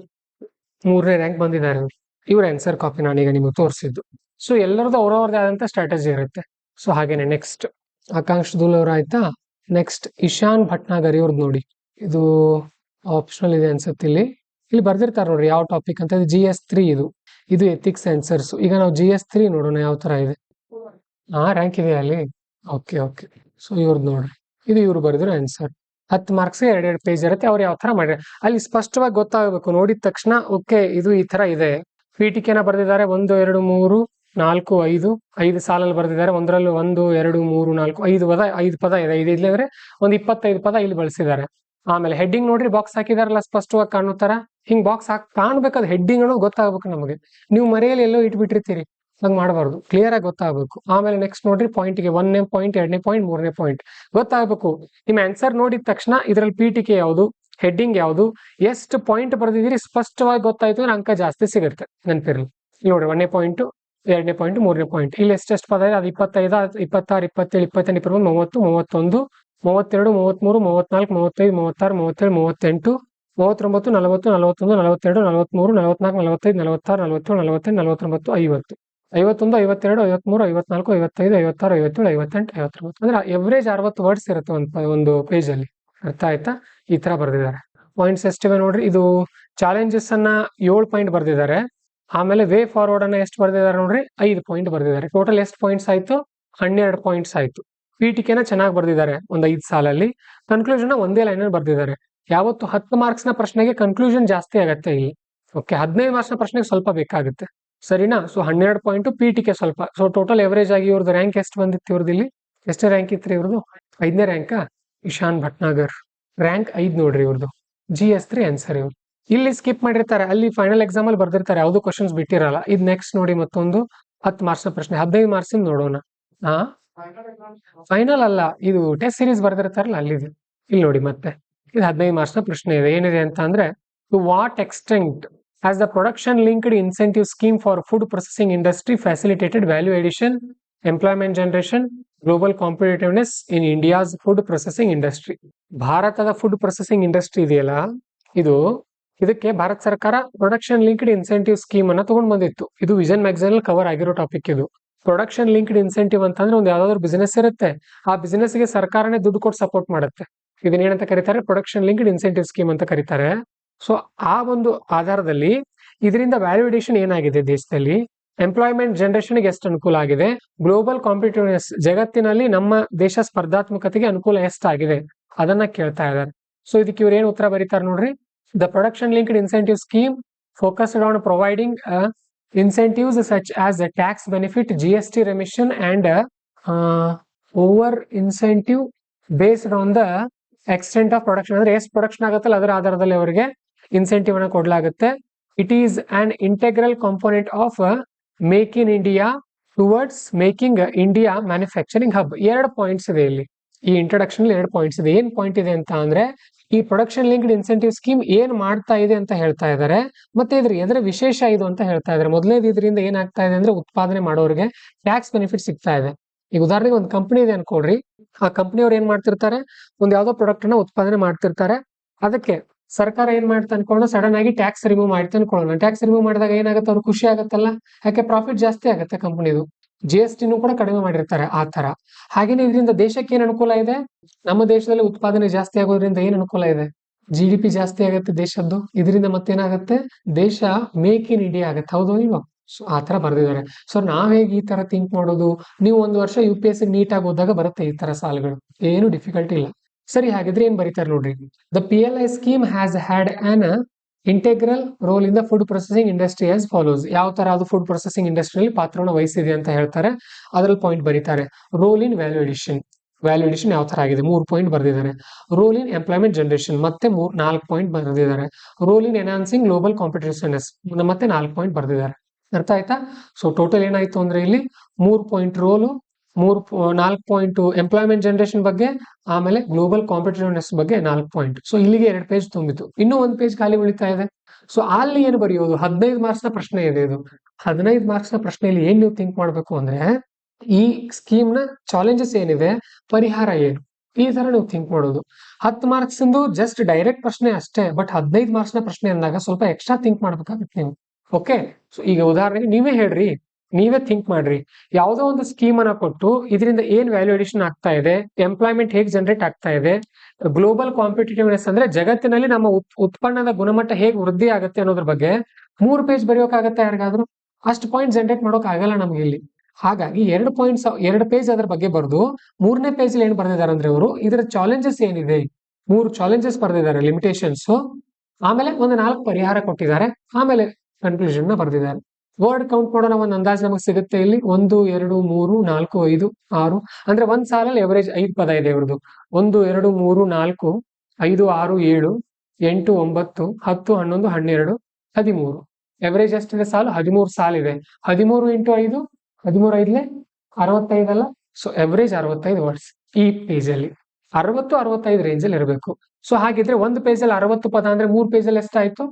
3ನೇ ರ್ಯಾಂಕ್ ಬಂದಿದ್ದಾರೆ. ಇವ್ರ ಆನ್ಸರ್ ಕಾಪಿ ನಾನೀಗ ನಿಮಗೆ ತೋರಿಸಿದ್ದು. ಸೊ ಎಲ್ಲರದ್ದು ಅವ್ರವ್ರದೇ ಆದಂತ ಸ್ಟ್ರಾಟಜಿ ಇರುತ್ತೆ. ಸೊ ಹಾಗೇನೆ ನೆಕ್ಸ್ಟ್ ಆಕಾಂಕ್ಷ್ ದುಲ್ ಅವ್ರ ಆಯ್ತಾ. ನೆಕ್ಸ್ಟ್ ಇಶಾನ್ ಭಟ್ನಾಗರ್ ಇವ್ರದ್ದು ನೋಡಿ, ಇದು ಆಪ್ಷನಲ್ ಇದೆ ಅನ್ಸುತ್ತೆ. ಇಲ್ಲಿ ಬರ್ದಿರ್ತಾರೆ ನೋಡ್ರಿ ಯಾವ ಟಾಪಿಕ್ ಅಂತ. ಇದು GS3, ಇದು ಎಥಿಕ್ಸ್ ಆನ್ಸರ್ಸ್. ಈಗ ನಾವು GS3 ನೋಡೋಣ ಯಾವ ತರ ಇದೆ. ರ್ಯಾಂಕ್ ಇದೆ ಅಲ್ಲಿ. ಓಕೆ. ಸೊ ಇವ್ರದ್ದು ನೋಡ್ರಿ, ಇದು ಇವ್ರು ಬರೆದಿರೋ ಆನ್ಸರ್. 10 ಮಾರ್ಕ್ಸ್ 2 ಪೇಜ್ ಇರುತ್ತೆ. ಅವ್ರು ಯಾವ ತರ ಮಾಡಿದ್ರೆ ಅಲ್ಲಿ ಸ್ಪಷ್ಟವಾಗಿ ಗೊತ್ತಾಗಬೇಕು. ನೋಡಿದ ತಕ್ಷಣ ಓಕೆ ಇದು ಈ ತರ ಇದೆ. ಪೀಠಿಕೆನ ಬರೆದಿದ್ದಾರೆ 1 2 3 4 5 ಸಾಲಲ್ಲಿ ಬರೆದಿದ್ದಾರೆ. ಒಂದರಲ್ಲಿ 1 2 3 4 5 ಪದ ಇದೆ. ಇದು ಅಂದ್ರೆ ಒಂದು 25 ಪದ ಇಲ್ಲಿ ಬಳಸಿದ್ದಾರೆ. ಆಮೇಲೆ ಹೆಡ್ಡಿಂಗ್ ನೋಡ್ರಿ, ಬಾಕ್ಸ್ ಹಾಕಿದಾರಲ್ಲ ಸ್ಪಷ್ಟವಾಗಿ ಕಾಣೋ ತರ. ಹಿಂಗ್ ಬಾಕ್ಸ್ ಕಾಣ್ಬೇಕಾದ್ ಹೆಡ್ಡಿಂಗ್ ಅನ್ನೋದು ಗೊತ್ತಾಗ್ಬೇಕು ನಮಗೆ. ನೀವು ಮರೆಯಲ್ಲಿ ಎಲ್ಲೋ ಇಟ್ಬಿಟ್ಟಿರ್ತೀರಿ, ಹಂಗ್ ಮಾಡಬಾರ್ದು, ಕ್ಲಿಯರ್ ಆಗಿ ಗೊತ್ತಾಗಬೇಕು. ಆಮೇಲೆ ನೆಕ್ಸ್ಟ್ ನೋಡ್ರಿ ಪಾಯಿಂಟ್ಗೆ 1ನೇ ಪಾಯಿಂಟ್ 2ನೇ ಪಾಯಿಂಟ್ 3ನೇ ಪಾಯಿಂಟ್ ಗೊತ್ತಾಗಬೇಕು. ನಿಮ್ಮ ಆನ್ಸರ್ ನೋಡಿದ ತಕ್ಷಣ ಇದ್ರಲ್ಲಿ ಪೀಠಿಕೆ ಯಾವುದು, ಹೆಡ್ಡಿಂಗ್ ಯಾವುದು, ಎಷ್ಟು ಪಾಯಿಂಟ್ ಬರ್ದಿದ್ದೀರಿ ಸ್ಪಷ್ಟವಾಗಿ ಗೊತ್ತಾಯ್ತು ಅಂದ್ರೆ ಅಂಕ ಜಾಸ್ತಿ ಸಿಗುತ್ತೆ. ನೆನಪಿರ್ಲಿ. ನೋಡ್ರಿ 1ನೇ ಪಾಯಿಂಟ್ 2ನೇ ಪಾಯಿಂಟ್ 3ನೇ ಪಾಯಿಂಟ್ ಇಲ್ಲಿ ಎಷ್ಟೆಷ್ಟು ಪದ ಇದೆ. ಅದು 25 26 27 28 29 30 31 32 33 34 35 36 37 40 41 42 43 44 45 46 47 48 49 50 51 52 53 54 55 56 57 58 59 ಅಂದ್ರೆ ಎವರೇಜ್ 60 ವರ್ಡ್ಸ್ ಇರುತ್ತೆ ಒಂದು ಪೇಜ್ ಅಲ್ಲಿ. ಅರ್ಥ ಆಯ್ತಾ? ಈ ತರ ಬರ್ದಿದ್ದಾರೆ. ಪಾಯಿಂಟ್ಸ್ ಎಷ್ಟಿವೆ ನೋಡ್ರಿ. ಇದು ಚಾಲೆಂಜಸ್ ಅನ್ನ 7 ಪಾಯಿಂಟ್ ಬರ್ದಿದ್ದಾರೆ. ಆಮೇಲೆ ವೇ ಫಾರ್ವರ್ಡ್ ಅನ್ನ ಎಷ್ಟು ಬರ್ದಿದ್ದಾರೆ ನೋಡ್ರಿ, 5 ಪಾಯಿಂಟ್ ಬರ್ದಿದ್ದಾರೆ. ಟೋಟಲ್ ಎಷ್ಟು ಪಾಯಿಂಟ್ಸ್ ಆಯ್ತು? 12 ಪಾಯಿಂಟ್ಸ್ ಆಯ್ತು. ಪೀಠಿಕೆನ ಚೆನ್ನಾಗಿ ಬರ್ದಿದ್ದಾರೆ ಒಂದು 5 ಸಾಲಲ್ಲಿ. ಕನ್ಕ್ಲೂಷನ್ ಒಂದೇ ಲೈನ್ ಅಲ್ಲಿ ಬರ್ದಿದ್ದಾರೆ. ಯಾವತ್ತು 10 ಮಾರ್ಕ್ಸ್ ನ ಪ್ರಶ್ನೆಗೆ ಕನ್ಕ್ಲೂಷನ್ ಜಾಸ್ತಿ ಆಗತ್ತೆ ಇಲ್ಲಿ. ಓಕೆ, 15 ಮಾರ್ಕ್ಸ್ ನ ಪ್ರಶ್ನೆಗೆ ಸ್ವಲ್ಪ ಬೇಕಾಗುತ್ತೆ. ಸರಿನಾ? ಸೊ 12 ಪಾಯಿಂಟ್ ಪೀಠಿಕೆ ಸ್ವಲ್ಪ. ಸೊ ಟೋಟಲ್ ಎವರೇಜ್ ಆಗಿ ಇವ್ರದ್ದು ರ್ಯಾಂಕ್ ಎಷ್ಟು ಬಂದಿತ್ತು? ಇವ್ರದ್ದು ಇಲ್ಲಿ ಎಷ್ಟೇ ರ್ಯಾಂಕ್ ಇತ್ತು ಇವ್ರದ್ದು? 5ನೇ ರ್ಯಾಂಕ್. ಇಶಾನ್ ಭಟ್ನಾಗರ್ ರ್ಯಾಂಕ್ 5 ನೋಡ್ರಿ ಇವ್ರದ್ದು. GS3 ಆನ್ಸರ್ ಇವ್ರು. ಇಲ್ಲಿ ಸ್ಕಿಪ್ ಮಾಡಿರ್ತಾರೆ, ಅಲ್ಲಿ ಫೈನಲ್ ಎಕ್ಸಾಮ್ ಅಲ್ಲಿ ಬರ್ದಿರ್ತಾರೆ, ಯಾವ್ದು ಕ್ವಶನ್ಸ್ ಬಿಟ್ಟಿರಲ್ಲ. ಇದು ನೆಕ್ಸ್ಟ್ ನೋಡಿ ಮತ್ತೊಂದು 10 ಮಾರ್ಕ್ಸ್ ನ ಪ್ರಶ್ನೆ. 15 ಮಾರ್ಕ್ಸ್ ನೋಡೋಣ. ಫೈನಲ್ ಅಲ್ಲ, ಇದು ಟೆಸ್ಟ್ ಸೀರೀಸ್ ಬರ್ದಿರ್ತಾರಲ್ಲ ಅಲ್ಲಿದೆ. ಇಲ್ಲಿ ನೋಡಿ ಮತ್ತೆ ಇದು 15 ಮಾರ್ಕ್ಸ್ ನ ಪ್ರಶ್ನೆ ಇದೆ. ಏನಿದೆ ಅಂತ ಅಂದ್ರೆ, to what extent has the production linked incentive scheme for food processing industry facilitated value addition, employment generation, global competitiveness in India's food processing industry? ಭಾರತದ ಫುಡ್ ಪ್ರೊಸೆಸಿಂಗ್ ಇಂಡಸ್ಟ್ರಿ ಇದೆಯಲ್ಲ, ಇದಕ್ಕೆ ಭಾರತ ಸರ್ಕಾರ ಪ್ರೊಡಕ್ಷನ್ ಲಿಂಕ್ಡ್ ಇನ್ಸೆಂಟಿವ್ ಸ್ಕೀಮ್ ಅನ್ನ ತಗೊಂಡ್ ಬಂದಿತ್ತು. ಇದು vision magazine ಅಲ್ಲಿ cover ಆಗಿರೋ ಟಾಪಿಕ್. ಇದು ಪ್ರೊಡಕ್ಷನ್ ಲಿಂಕ್ಡ್ ಇನ್ಸೆಂಟಿವ್ ಅಂತಂದ್ರೆ ಒಂದು ಯಾವ್ದಾದ್ರು ಬಿಸಿನೆಸ್ ಇರುತ್ತೆ, ಆ ಬಿಸಿನೆಸ್ ಗೆ ಸರ್ಕಾರನೇ ದುಡ್ಡು ಕೊಟ್ಟು ಸಪೋರ್ಟ್ ಮಾಡುತ್ತೆ. ಇದನ್ನೇನಂತ ಕರೀತಾರೆ? ಪ್ರೊಡಕ್ಷನ್ ಲಿಂಕ್ಡ್ ಇನ್ಸೆಂಟಿವ್ ಸ್ಕೀಮ್ ಅಂತ ಕರೀತಾರೆ. ಸೊ ಆ ಒಂದು ಆಧಾರದಲ್ಲಿ ಇದರಿಂದ ವ್ಯಾಲ್ಯೂಡೇಷನ್ ಏನಾಗಿದೆ ದೇಶದಲ್ಲಿ, ಎಂಪ್ಲಾಯ್ಮೆಂಟ್ ಜನರೇಷನ್ ಗೆ ಎಷ್ಟು ಅನುಕೂಲ ಆಗಿದೆ, ಗ್ಲೋಬಲ್ ಕಾಂಪಿಟಿವ್ನೆಸ್ ಜಗತ್ತಿನಲ್ಲಿ ನಮ್ಮ ದೇಶ ಸ್ಪರ್ಧಾತ್ಮಕತೆಗೆ ಅನುಕೂಲ ಎಷ್ಟಾಗಿದೆ ಅದನ್ನ ಕೇಳ್ತಾ ಇದ್ದಾರೆ. ಸೊ ಇದಕ್ಕೆ ಇವ್ರು ಏನು ಉತ್ತರ ಬರೀತಾರೆ ನೋಡ್ರಿ. The production linked incentive scheme focused on providing incentives such as a tax benefit, GST remission and over incentive based on the extent of production. ಅಂದ್ರೆ ಎಷ್ಟು ಪ್ರೊಡಕ್ಷನ್ ಆಗುತ್ತಲ್ಲ ಅದರ ಆಧಾರದಲ್ಲಿ ಅವರಿಗೆ ಇನ್ಸೆಂಟಿವ್ ಅನ್ನು ಕೊಡಲಾಗುತ್ತೆ. It is an integral component of make in India towards making India manufacturing hub. 2 points ಇದೆ ಇಲ್ಲಿ. ಈ ಇಂಟ್ರೊಡಕ್ಷನ್ 2 ಪಾಯಿಂಟ್ಸ್ ಇದೆ. ಏನ್ ಪಾಯಿಂಟ್ ಇದೆ ಅಂತ ಅಂದ್ರೆ, ಈ ಪ್ರೊಡಕ್ಷನ್ ಲಿಂಕ್ಡ್ ಇನ್ಸೆಂಟಿವ್ ಸ್ಕೀಮ್ ಏನ್ ಮಾಡ್ತಾ ಇದೆ ಅಂತ ಹೇಳ್ತಾ ಇದ್ದಾರೆ, ಮತ್ತೆ ಎದರ ವಿಶೇಷ ಇದು ಅಂತ ಹೇಳ್ತಾ ಇದ್ದಾರೆ. ಮೊದಲನೇದು ಇದರಿಂದ ಏನಾಗ್ತಾ ಇದೆ ಅಂದ್ರೆ, ಉತ್ಪಾದನೆ ಮಾಡೋರಿಗೆ ಟ್ಯಾಕ್ಸ್ ಬೆನಿಫಿಟ್ ಸಿಗ್ತಾ ಇದೆ. ಈಗ ಉದಾಹರಣೆಗೆ ಒಂದು ಕಂಪನಿ ಇದೆ ಅನ್ಕೊಳ್ರಿ, ಆ ಕಂಪನಿಯವ್ರು ಏನ್ ಮಾಡ್ತಿರ್ತಾರೆ, ಒಂದ್ ಯಾವ್ದೋ ಪ್ರಾಡಕ್ಟ್ ಅನ್ನ ಉತ್ಪಾದನೆ ಮಾಡ್ತಿರ್ತಾರೆ. ಅದಕ್ಕೆ ಸರ್ಕಾರ ಏನ್ ಮಾಡ್ತಾ ಅನ್ಕೊಳ್ಳೋಣ, ಸಡನ್ ಆಗಿ ಟ್ಯಾಕ್ಸ್ ರಿಮೂವ್ ಮಾಡ್ತಾ ಅನ್ಕೊಳ್ಳೋಣ. ಟ್ಯಾಕ್ಸ್ ರಿಮೂವ್ ಮಾಡಿದಾಗ ಏನಾಗುತ್ತೆ, ಅವ್ರು ಖುಷಿ ಆಗತ್ತಲ್ಲ, ಯಾಕೆ ಪ್ರಾಫಿಟ್ ಜಾಸ್ತಿ ಆಗುತ್ತೆ ಕಂಪನಿದು. GSTನೂ ಕೂಡ ಕಡಿಮೆ ಮಾಡಿರ್ತಾರೆ ಆ ತರ. ಹಾಗೇನೆ ಇದರಿಂದ ದೇಶಕ್ಕೆ ಏನ್ ಅನುಕೂಲ ಇದೆ, ನಮ್ಮ ದೇಶದಲ್ಲಿ ಉತ್ಪಾದನೆ ಜಾಸ್ತಿ ಆಗೋದ್ರಿಂದ ಏನ್ ಅನುಕೂಲ ಇದೆ, GDP ಜಾಸ್ತಿ ಆಗುತ್ತೆ ದೇಶದ್ದು. ಇದರಿಂದ ಮತ್ತೇನಾಗುತ್ತೆ, ದೇಶ ಮೇಕ್ ಇನ್ ಇಂಡಿಯಾ ಆಗುತ್ತೆ. ಹೌದು ಇಲ್ವಾ? ಸೊ ಆ ತರ ಬರ್ದಿದ್ದಾರೆ. ಸೊ ನಾವ್ ಹೇಗೆ ಈ ತರ ಥಿಂಕ್ ಮಾಡೋದು, ನೀವು ಒಂದು ವರ್ಷ UPSC ನೀಟಾಗಿ ಓದಾಗ ಬರುತ್ತೆ ಈ ತರ ಸಾಲುಗಳು, ಏನು ಡಿಫಿಕಲ್ಟಿ ಇಲ್ಲ. ಸರಿ, ಹಾಗಿದ್ರೆ ಏನ್ ಬರೀತಾರೆ ನೋಡ್ರಿ. The PLI scheme has had on integral role in the food processing industry as follows. ಯಾವ ತರ ಅದು ಫುಡ್ ಪ್ರೊಸೆಸಿಂಗ್ ಇಂಡಸ್ಟ್ರಿಯಲ್ಲಿ ಪಾತ್ರವನ್ನು ವಹಿಸಿದೆ ಅಂತ ಹೇಳ್ತಾರೆ. ಅದ್ರಲ್ಲಿ ಪಾಯಿಂಟ್ ಬರೀತಾರೆ. Role in value addition. Value addition ಯಾವ ತರ ಆಗಿದೆ 3 ಪಾಯಿಂಟ್ ಬರೆದಿದ್ದಾರೆ. ರೋಲ್ ಇನ್ ಎಂಪ್ಲಾಯ್ಮೆಂಟ್ ಜನರೇಷನ್ ಮತ್ತೆ 4 ಪಾಯಿಂಟ್ ಬರೆದಿದ್ದಾರೆ. Role in enhancing global competitiveness ಮತ್ತೆ 4 ಪಾಯಿಂಟ್ ಬರೆದಿದ್ದಾರೆ. ಅರ್ಥ ಆಯ್ತಾ? ಸೊ ಟೋಟಲ್ ಏನಾಯ್ತು ಅಂದ್ರೆ ಇಲ್ಲಿ 3 point role, 4 point employment generation ಬಗ್ಗೆ, ಆಮೇಲೆ ಗ್ಲೋಬಲ್ ಕಾಂಪಿಟೇಟಿವ್ನೆಸ್ ಬಗ್ಗೆ 4 ಪಾಯಿಂಟ್. ಸೊ ಇಲ್ಲಿಗೆ 2 ಪೇಜ್ ತುಂಬಿತು, ಇನ್ನೂ 1 ಪೇಜ್ ಖಾಲಿ ಉಳಿತಾ ಇದೆ. ಸೊ ಅಲ್ಲಿ ಏನು ಬರೆಯೋದು? 15 ಮಾರ್ಕ್ಸ್ ನ ಪ್ರಶ್ನೆ ಇದೆ ಇದು. 15 ಮಾರ್ಕ್ಸ್ ನ ಪ್ರಶ್ನೆಯಲ್ಲಿ ಏನ್ ನೀವು ಥಿಂಕ್ ಮಾಡ್ಬೇಕು ಅಂದ್ರೆ, ಈ ಸ್ಕೀಮ್ ನ ಚಾಲೆಂಜಸ್ ಏನಿದೆ, ಪರಿಹಾರ ಏನು, ಈ ತರ ನೀವು ಥಿಂಕ್ ಮಾಡೋದು. 10 ಮಾರ್ಕ್ಸ್ ಜಸ್ಟ್ ಡೈರೆಕ್ಟ್ ಪ್ರಶ್ನೆ ಅಷ್ಟೇ, ಬಟ್ 15 ಮಾರ್ಕ್ಸ್ ನ ಪ್ರಶ್ನೆ ಅಂದಾಗ ಸ್ವಲ್ಪ ಎಕ್ಸ್ಟ್ರಾ ಥಿಂಕ್ ಮಾಡ್ಬೇಕಾಗುತ್ತೆ ನೀವು. ಓಕೆ, ಸೊ ಈಗ ಉದಾಹರಣೆಗೆ ನೀವೇ ಹೇಳ್ರಿ, ನೀವೇ ಥಿಂಕ್ ಮಾಡ್ರಿ. ಯಾವುದೋ ಒಂದು ಸ್ಕೀಮ್ ಅನ್ನ ಕೊಟ್ಟು ಇದರಿಂದ ಏನ್ ವ್ಯಾಲ್ಯೂ ಅಡಿಷನ್ ಆಗ್ತಾ ಇದೆ, ಎಂಪ್ಲಾಯ್ಮೆಂಟ್ ಹೇಗೆ ಜನರೇಟ್ ಆಗ್ತಾ ಇದೆ, ಗ್ಲೋಬಲ್ ಕಾಂಪಿಟೇಟಿವ್ನೆಸ್ ಅಂದ್ರೆ ಜಗತ್ತಿನಲ್ಲಿ ನಮ್ಮ ಉತ್ಪನ್ನದ ಗುಣಮಟ್ಟ ಹೇಗೆ ವೃದ್ಧಿ ಆಗುತ್ತೆ ಅನ್ನೋದ್ರ ಬಗ್ಗೆ 3 ಪೇಜ್ ಬರೆಯೋಕ್ಕಾಗತ್ತೆ ಯಾರಿಗಾದ್ರೂ? ಅಷ್ಟು ಪಾಯಿಂಟ್ ಜನರೇಟ್ ಮಾಡೋಕ್ ಆಗಲ್ಲ ನಮ್ಗೆ ಇಲ್ಲಿ. ಹಾಗಾಗಿ 2 ಪೇಜ್ ಅದ್ರ ಬಗ್ಗೆ ಬರೆದು 3ನೇ ಪೇಜ್ ಏನ್ ಬರ್ದಿದ್ದಾರೆ ಅಂದ್ರೆ ಅವರು ಇದರ ಚಾಲೆಂಜಸ್ ಏನಿದೆ, 3 ಚಾಲೆಂಜಸ್ ಬರ್ದಿದ್ದಾರೆ, ಲಿಮಿಟೇಷನ್ಸ್, ಆಮೇಲೆ ಒಂದು 4 ಪರಿಹಾರ ಕೊಟ್ಟಿದ್ದಾರೆ, ಆಮೇಲೆ ಕನ್ಕ್ಲೂಷನ್ ನ ಬರ್ದಿದ್ದಾರೆ. ವರ್ಡ್ ಕೌಂಟ್ ಮಾಡೋಣ, ಒಂದು ಅಂದಾಜು ನಮಗೆ ಸಿಗುತ್ತೆ ಇಲ್ಲಿ. 1 2 3 4 5 6 ಅಂದ್ರೆ ಒಂದ್ ಸಾಲಲ್ಲಿ ಎವರೇಜ್ 5 ಪದ ಇದೆ ಇವ್ರದ್ದು. 1 2 3 4 5 6 7 8 9 10 11 12 13. ಎವರೇಜ್ ಎಷ್ಟಿದೆ ಸಾಲು? 13 ಸಾಲಿದೆ. 13 ಇಂಟು 5 13 5 65 ಅಲ್ಲ? ಸೊ ಎವರೇಜ್ 65 ವರ್ಡ್ಸ್ ಈ ಪೇಜ್ ಅಲ್ಲಿ. 60-65 ರೇಂಜ್ ಅಲ್ಲಿ ಇರಬೇಕು. ಸೊ ಹಾಗಿದ್ರೆ ಒಂದು ಪೇಜ್ ಅಲ್ಲಿ 60 ಪದ ಅಂದ್ರೆ 3 ಪೇಜ್ ಅಲ್ಲಿ ಎಷ್ಟಾಯ್ತು?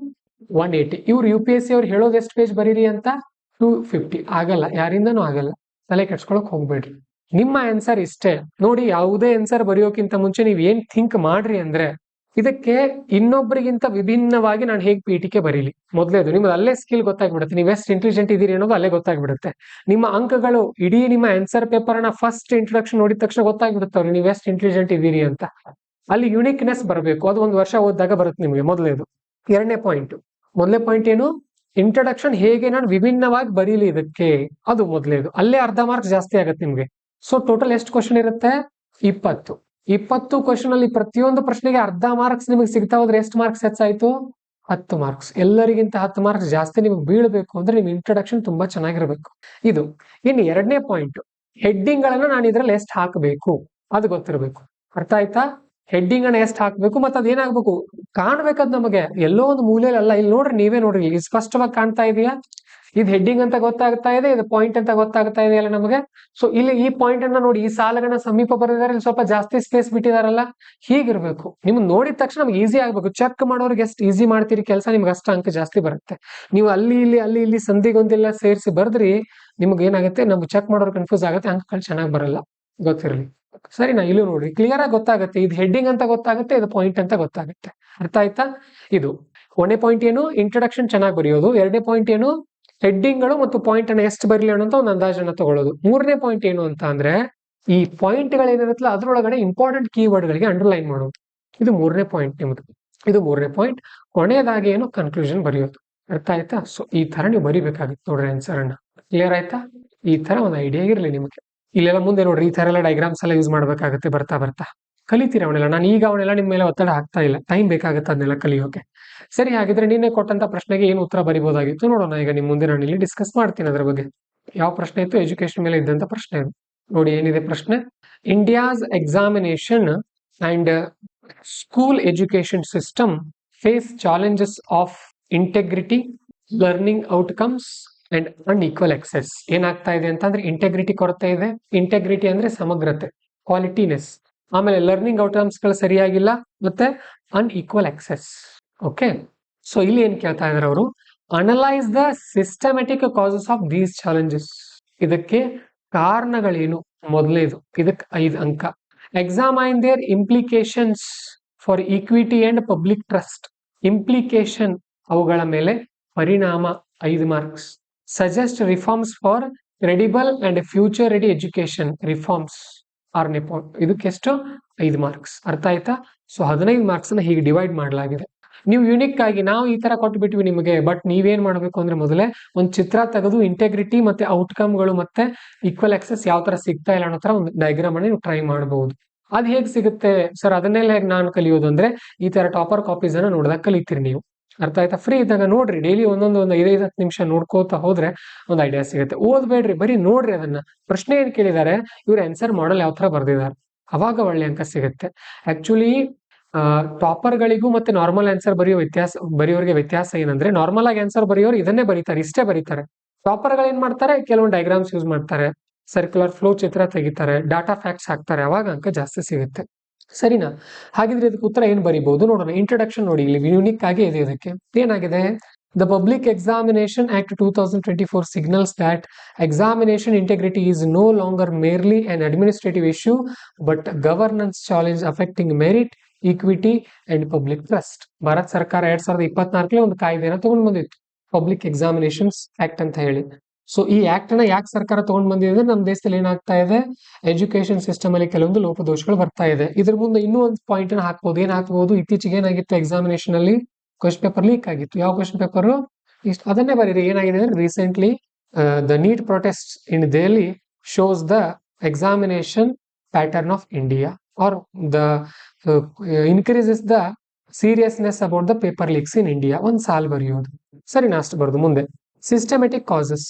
180. ಇವ್ರು UPSC ಅವ್ರು ಹೇಳೋದು ಎಷ್ಟು ಪೇಜ್ ಬರೀರಿ ಅಂತ? 250. ಆಗಲ್ಲ, ಯಾರಿಂದನೂ ಆಗಲ್ಲ, ತಲೆ ಕೆಡ್ಸ್ಕೊಳಕ್ ಹೋಗ್ಬೇಡ್ರಿ. ನಿಮ್ಮ ಆನ್ಸರ್ ಇಷ್ಟೇ ನೋಡಿ. ಯಾವುದೇ ಆನ್ಸರ್ ಬರೆಯೋಕ್ಕಿಂತ ಮುಂಚೆ ನೀವ್ ಏನ್ ಥಿಂಕ್ ಮಾಡ್ರಿ ಅಂದ್ರೆ, ಇದಕ್ಕೆ ಇನ್ನೊಬ್ಬರಿಗಿಂತ ವಿಭಿನ್ನವಾಗಿ ನಾನು ಹೇಗೆ ಪೀಠಿಕೆ ಬರೀಲಿ, ಮೊದಲೇದು ನಿಮ್ಗೆ ಅಲ್ಲೇ ಸ್ಕಿಲ್ ಗೊತ್ತಾಗ್ಬಿಡುತ್ತೆ, ನೀವು ಎಷ್ಟು ಇಂಟೆಲಿಜೆಂಟ್ ಇದೀರಿ ಅನ್ನೋದು ಅಲ್ಲೇ ಗೊತ್ತಾಗ್ಬಿಡುತ್ತೆ. ನಿಮ್ಮ ಅಂಕಗಳು ಇಡೀ ನಿಮ್ಮ ಆನ್ಸರ್ ಪೇಪರ್ ನ ಫಸ್ಟ್ ಇಂಟ್ರೊಡಕ್ಷನ್ ನೋಡಿದ ತಕ್ಷಣ ಗೊತ್ತಾಗ್ಬಿಡುತ್ತವ್ರಿ ನೀವು ಎಷ್ಟು ಇಂಟೆಲಿಜೆಂಟ್ ಇದೀರಿ ಅಂತ. ಅಲ್ಲಿ ಯುನಿಕ್ನೆಸ್ ಬರಬೇಕು, ಅದು ಒಂದು ವರ್ಷ ಓದಿದಾಗ ಬರುತ್ತೆ ನಿಮಗೆ. ಮೊದಲೇದು. ಎರಡನೇ ಪಾಯಿಂಟ್, ಮೊದಲನೇ ಪಾಯಿಂಟ್ ಏನು? ಇಂಟ್ರೊಡಕ್ಷನ್ ಹೇಗೆ ನಾನು ವಿಭಿನ್ನವಾಗಿ ಬರೀಲಿ ಇದಕ್ಕೆ, ಅದು ಮೊದಲೇದು. ಅಲ್ಲೇ ಅರ್ಧ ಮಾರ್ಕ್ಸ್ ಜಾಸ್ತಿ ಆಗುತ್ತೆ ನಿಮ್ಗೆ. ಸೊ ಟೋಟಲ್ ಎಷ್ಟು ಕ್ವಶನ್ ಇರುತ್ತೆ? 20 ಕ್ವಶನ್ ಅಲ್ಲಿ ಪ್ರತಿಯೊಂದು ಪ್ರಶ್ನೆಗೆ ಅರ್ಧ ಮಾರ್ಕ್ಸ್ ನಿಮಗೆ ಸಿಗ್ತಾ ಹೋದ್ರೆ ಎಷ್ಟು ಮಾರ್ಕ್ಸ್ ಹೆಚ್ಚಾಯ್ತು? 10 ಮಾರ್ಕ್ಸ್. ಎಲ್ಲರಿಗಿಂತ 10 ಮಾರ್ಕ್ಸ್ ಜಾಸ್ತಿ ನಿಮಗೆ ಬೀಳಬೇಕು ಅಂದ್ರೆ ನಿಮ್ ಇಂಟ್ರೊಡಕ್ಷನ್ ತುಂಬಾ ಚೆನ್ನಾಗಿರ್ಬೇಕು. ಇದು. ಇನ್ನು ಎರಡನೇ ಪಾಯಿಂಟ್, ಹೆಡ್ಡಿಂಗ್ ಗಳನ್ನ ನಾನು ಇದ್ರಲ್ಲಿ ಎಷ್ಟು ಹಾಕಬೇಕು ಅದು ಗೊತ್ತಿರಬೇಕು. ಅರ್ಥ ಆಯ್ತಾ? ಹೆಡ್ಡಿಂಗ್ ಅನ್ನ ಎಷ್ಟು ಹಾಕ್ಬೇಕು, ಮತ್ತೆ ಅದೇನಾಗ್ಬೇಕು, ಕಾಣ್ಬೇಕದ್ ನಮಗೆ. ಎಲ್ಲೋ ಒಂದು ಮೂಲೆಯಲ್ಲಿ ಅಲ್ಲ, ಇಲ್ಲಿ ನೋಡ್ರಿ, ನೀವೇ ನೋಡ್ರಿ, ಇಲ್ಲಿ ಸ್ಪಷ್ಟವಾಗಿ ಕಾಣ್ತಾ ಇದೆಯಾ? ಇದು ಹೆಡ್ಡಿಂಗ್ ಅಂತ ಗೊತ್ತಾಗ್ತಾ ಇದೆ, ಇದು ಪಾಯಿಂಟ್ ಅಂತ ಗೊತ್ತಾಗ್ತಾ ಇದೆಯಲ್ಲ ನಮಗೆ. ಸೊ ಇಲ್ಲಿ ಈ ಪಾಯಿಂಟ್ ಅನ್ನ ನೋಡಿ, ಈ ಸಾಲುಗಳನ್ನ ಸಮೀಪ ಬರೆದಿದ್ದಾರೆ, ಇಲ್ಲಿ ಸ್ವಲ್ಪ ಜಾಸ್ತಿ ಸ್ಪೇಸ್ ಬಿಟ್ಟಿದಾರಲ್ಲ, ಹೀಗಿರ್ಬೇಕು. ನಿಮ್ಗೆ ನೋಡಿದ ತಕ್ಷಣ ನಮ್ಗೆ ಈಸಿ ಆಗ್ಬೇಕು. ಚೆಕ್ ಮಾಡೋರಿಗೆ ಎಷ್ಟು ಈಸಿ ಮಾಡ್ತೀರಿ ಕೆಲಸ, ನಿಮ್ಗೆ ಅಷ್ಟು ಅಂಕ ಜಾಸ್ತಿ ಬರುತ್ತೆ. ನೀವು ಅಲ್ಲಿ ಇಲ್ಲಿ ಸಂಧಿಗೊಂದಿಲ್ಲ ಸೇರಿಸಿ ಬರ್ದ್ರಿ, ನಿಮ್ಗೆ ಏನಾಗುತ್ತೆ, ನಮ್ಗೆ ಚೆಕ್ ಮಾಡೋರು ಕನ್ಫ್ಯೂಸ್ ಆಗುತ್ತೆ, ಅಂಕಗಳು ಚೆನ್ನಾಗಿ ಬರಲ್ಲ. ಗೊತ್ತಿರಲಿ. ಸರಿನಾ? ಇಲ್ಲೂ ನೋಡಿ, ಕ್ಲಿಯರ್ ಆಗಿ ಗೊತ್ತಾಗುತ್ತೆ, ಇದು ಹೆಡ್ಡಿಂಗ್ ಅಂತ ಗೊತ್ತಾಗುತ್ತೆ, ಇದು ಪಾಯಿಂಟ್ ಅಂತ ಗೊತ್ತಾಗುತ್ತೆ. ಅರ್ಥ ಆಯ್ತಾ? ಇದು ಒಂದನೇ ಪಾಯಿಂಟ್ ಏನು? ಇಂಟ್ರೊಡಕ್ಷನ್ ಚೆನ್ನಾಗಿ ಬರೆಯೋದು. ಎರಡನೇ ಪಾಯಿಂಟ್ ಏನು? ಹೆಡ್ಡಿಂಗ್ ಗಳು ಮತ್ತು ಪಾಯಿಂಟ್ ಅನ್ನ ಎಷ್ಟು ಬರಲಿ ಅನ್ನೋ ಒಂದು ಅಂದಾಜನ್ನ ತಗೊಳ್ಳೋದು. ಮೂರನೇ ಪಾಯಿಂಟ್ ಏನು ಅಂತ ಅಂದ್ರೆ, ಈ ಪಾಯಿಂಟ್ ಗಳೇನಿರುತ್ತಲ್ಲ ಅದ್ರೊಳಗಡೆ ಇಂಪಾರ್ಟೆಂಟ್ ಕೀವರ್ಡ್ ಗಳಿಗೆ ಅಂಡರ್ಲೈನ್ ಮಾಡೋದು. ಇದು ಮೂರನೇ ಪಾಯಿಂಟ್ ನಿಮ್ದು. ಇದು ಮೂರನೇ ಪಾಯಿಂಟ್. ಕೊನೆಯದಾಗಿ ಏನು? ಕನ್ಕ್ಲೂಷನ್ ಬರೆಯೋದು. ಅರ್ಥ ಆಯ್ತಾ? ಸೊ ಈ ತರ ನೀವು ಬರಿಬೇಕಾಗಿತ್ತು ನೋಡ್ರಿ ಆನ್ಸರ್ ಅನ್ನ. ಕ್ಲಿಯರ್ ಆಯ್ತಾ? ಈ ತರ ಒಂದು ಐಡಿಯಾ ಇರಲಿ ನಿಮಗೆ. ಇಲ್ಲೆಲ್ಲ ಮುಂದೆ ನೋಡ್ರಿ, ಈ ತರ ಎಲ್ಲ ಡೈಗ್ರಾಮ್ಸ್ ಎಲ್ಲ ಯೂಸ್ ಮಾಡ್ಬೇಕಾಗುತ್ತೆ. ಬರ್ತಾ ಕಲಿತೀರ ಅವನ್ನೆಲ್ಲ. ನಾನು ಈಗ ಅವನ್ನೆಲ್ಲ ನಿಮ್ಮ ಮೇಲೆ ಒತ್ತಡ ಹಾಕ್ತಾ ಇಲ್ಲ, ಟೈಮ್ ಬೇಕಾಗುತ್ತೆ ಅದನ್ನೆಲ್ಲ ಕಲಿಯೋಕೆ. ಸರಿ, ಹಾಗಿದ್ರೆ ನಿನ್ನೆ ಕೊಟ್ಟಂತ ಪ್ರಶ್ನೆಗೆ ಏನು ಉತ್ತರ ಬರಿಬಹುದಾಗಿತ್ತು ನೋಡೋಣ. ಈಗ ನಿಮ್ ಮುಂದೆ ನಾನು ಇಲ್ಲಿ ಡಿಸ್ಕಸ್ ಮಾಡ್ತೀನಿ ಅದ್ರ ಬಗ್ಗೆ. ಯಾವ ಪ್ರಶ್ನೆ ಇತ್ತು? ಎಜುಕೇಶನ್ ಮೇಲೆ ಇದ್ದಂತ ಪ್ರಶ್ನೆ ಅದು. ನೋಡಿ ಏನಿದೆ ಪ್ರಶ್ನೆ. India's examination and school education system face challenges of integrity, learning outcomes and unequal access. ಏನಾಗ್ತಾ ಇದೆ ಅಂತಂದ್ರೆ, ಇಂಟೆಗ್ರಿಟಿ ಕೊರತೆ ಇದೆ. ಇಂಟೆಗ್ರಿಟಿ ಅಂದ್ರೆ ಸಮಗ್ರತೆ, ಕ್ವಾಲಿಟಿನೆಸ್. ಆಮೇಲೆ ಲರ್ನಿಂಗ್ ಔಟ್ಕಮ್ಸ್ ಗಳು ಸರಿಯಾಗಿಲ್ಲ, ಮತ್ತೆ ಅನ್ಈಕ್ವಲ್ ಆಕ್ಸೆಸ್. ಓಕೆ, ಸೊ ಇಲ್ಲಿ ಏನ್ ಕೇಳ್ತಾ ಇದಾರೆ ಅವರು? Analyse the systematic causes of these challenges. ಇದಕ್ಕೆ ಕಾರಣಗಳೇನು? ಮೊದಲೇದು, ಇದಕ್ಕೆ 5 ಅಂಕ. Examine their implications for equity and public trust. Implication, ಅವುಗಳ ಮೇಲೆ ಪರಿಣಾಮ, 5 marks. Suggest reforms for credible and future ready education reforms. 6ನೇ ಪಾಯಿಂಟ್. ಇದಕ್ಕೆಷ್ಟು? 5 ಮಾರ್ಕ್ಸ್. ಅರ್ಥ ಆಯ್ತಾ? ಸೊ 15 ಮಾರ್ಕ್ಸ್ ನ ಹೀಗೆ ಡಿವೈಡ್ ಮಾಡಲಾಗಿದೆ. ನೀವು ಯುನಿಕ್ ಆಗಿ, ನಾವು ಈ ತರ ಕೊಟ್ಟು ಬಿಟ್ವಿ ನಿಮಗೆ, ಬಟ್ ನೀವೇನ್ ಮಾಡ್ಬೇಕು ಅಂದ್ರೆ ಮೊದಲೇ ಒಂದು ಚಿತ್ರ ತೆಗೆದು ಇಂಟೆಗ್ರಿಟಿ ಮತ್ತೆ ಔಟ್ಕಮ್ ಗಳು ಮತ್ತೆ ಈಕ್ವಲ್ ಆಕ್ಸೆಸ್ ಯಾವ ತರ ಸಿಗ್ತಾ ಇಲ್ಲ ಅನ್ನೋ ತರ ಒಂದು ಡಯಾಗ್ರಾಮ್ ಅನ್ನು ನೀವು ಟ್ರೈ ಮಾಡಬಹುದು. ಅದ್ ಹೇಗ್ ಸಿಗುತ್ತೆ ಸರ್, ಅದನ್ನೆಲ್ಲ ಹೇಗೆ ನಾನು ಕಲಿಯೋದು ಅಂದ್ರೆ, ಈ ತರ ಟಾಪರ್ ಕಾಪೀಸ್ ಅನ್ನ ನೋಡಿದಾಗ ಕಲಿತೀರಿ ನೀವು. ಅರ್ಥ ಆಯ್ತಾ? ಫ್ರೀ ಇದ್ದಾಗ ನೋಡ್ರಿ, ಡೈಲಿ ಒಂದು 5-10 ನಿಮಿಷ ನೋಡ್ಕೋತಾ ಹೋದ್ರೆ ಒಂದು ಐಡಿಯಾ ಸಿಗುತ್ತೆ. ಓದ್ಬೇಡ್ರಿ, ಬರೀ ನೋಡ್ರಿ ಅದನ್ನ. ಪ್ರಶ್ನೆ ಏನ್ ಕೇಳಿದ್ದಾರೆ, ಇವ್ರ ಆನ್ಸರ್ ಮಾಡಲ್ ಯಾವ ತರ ಬರ್ದಿದ್ದಾರೆ ಅವಾಗ ಒಳ್ಳೆ ಅಂಕ ಸಿಗುತ್ತೆ. ಆಕ್ಚುಲಿ ಟಾಪರ್ಗಳಿಗೂ ಮತ್ತೆ ನಾರ್ಮಲ್ ಆನ್ಸರ್ ಬರೆಯೋರಿಗೆ ವ್ಯತ್ಯಾಸ ಏನಂದ್ರೆ, ನಾರ್ಮಲ್ ಆಗಿ ಆನ್ಸರ್ ಬರೆಯೋರು ಇದನ್ನೇ ಬರೀತಾರೆ, ಇಷ್ಟೇ ಬರೀತಾರೆ. ಟಾಪರ್ಗಳು ಏನ್ ಮಾಡ್ತಾರೆ, ಕೆಲವೊಂದು ಡೈಗ್ರಾಮ್ಸ್ ಯೂಸ್ ಮಾಡ್ತಾರೆ, ಸರ್ಕ್ಯುಲರ್ ಫ್ಲೋ ಚಿತ್ರ ತೆಗಿತಾರೆ, ಡಾಟಾ ಫ್ಯಾಕ್ಟ್ಸ್ ಹಾಕ್ತಾರೆ, ಅವಾಗ ಅಂಕ ಜಾಸ್ತಿ ಸಿಗುತ್ತೆ. ಸರಿನಾ? ಹಾಗಿದ್ರೆ ಇದಕ್ಕೆ ಉತ್ತರ ಏನ್ ಬರೀಬಹುದು ನೋಡೋಣ. ಇಂಟ್ರೊಡಕ್ಷನ್ ನೋಡಿ, ಇಲ್ಲಿ ಯೂನಿಕ್ ಆಗಿ ಇದೆ. ಇದಕ್ಕೆ ಏನಾಗಿದೆ, the public examination act 2024 signals that examination integrity is no longer merely an administrative issue but governance challenge affecting merit, equity and public trust. Bharat ಸರ್ಕಾರ 2024 ಒಂದು ಕಾಯ್ದೆನ ತಗೊಂಡ್ ಬಂದಿತ್ತು, ಪಬ್ಲಿಕ್ ಎಕ್ಸಾಮಿನೇಷನ್ಸ್ ಆಕ್ಟ್ ಅಂತ ಹೇಳಿ. ಸೊ ಈ ಆಕ್ಟ್ ನ ಯಾಕೆ ಸರ್ಕಾರ ತಗೊಂಡ್ ಬಂದಿದೆ, ನಮ್ಮ ದೇಶದಲ್ಲಿ ಏನಾಗ್ತಾ ಇದೆ, ಎಜುಕೇಶನ್ ಸಿಸ್ಟಮ್ ಅಲ್ಲಿ ಕೆಲವೊಂದು ಲೋಪದೋಷಗಳು ಬರ್ತಾ ಇದೆ. ಇದ್ರ ಮುಂದೆ ಇನ್ನೂ ಒಂದು ಪಾಯಿಂಟ್ ನ ಹಾಕ್ಬೋದು. ಏನ್ ಹಾಕ್ಬೋದು, ಇತ್ತೀಚೆಗೆ ಏನಾಗಿತ್ತು, ಎಕ್ಸಾಮಿನೇಷನ್ ಅಲ್ಲಿ ಕ್ವೆಶ್ಚನ್ ಪೇಪರ್ ಲೀಕ್ ಆಗಿತ್ತು. ಯಾವ ಕ್ವೆಶ್ಚನ್ ಪೇಪರ್, ಇಷ್ಟು ಅದನ್ನೇ ಬರೀರಿ. ಏನಾಗಿದೆ ಅಂದ್ರೆ, recently the NEET protest in Delhi shows the examination pattern of India are the increases the seriousness about the paper leaks in India. ಒಂದ್ ಸಾಲ್ ಬರೆಯೋದು. ಸರಿ, ನಾಸ್ಟ್ ಬರೋದು. ಮುಂದೆ systematic causes,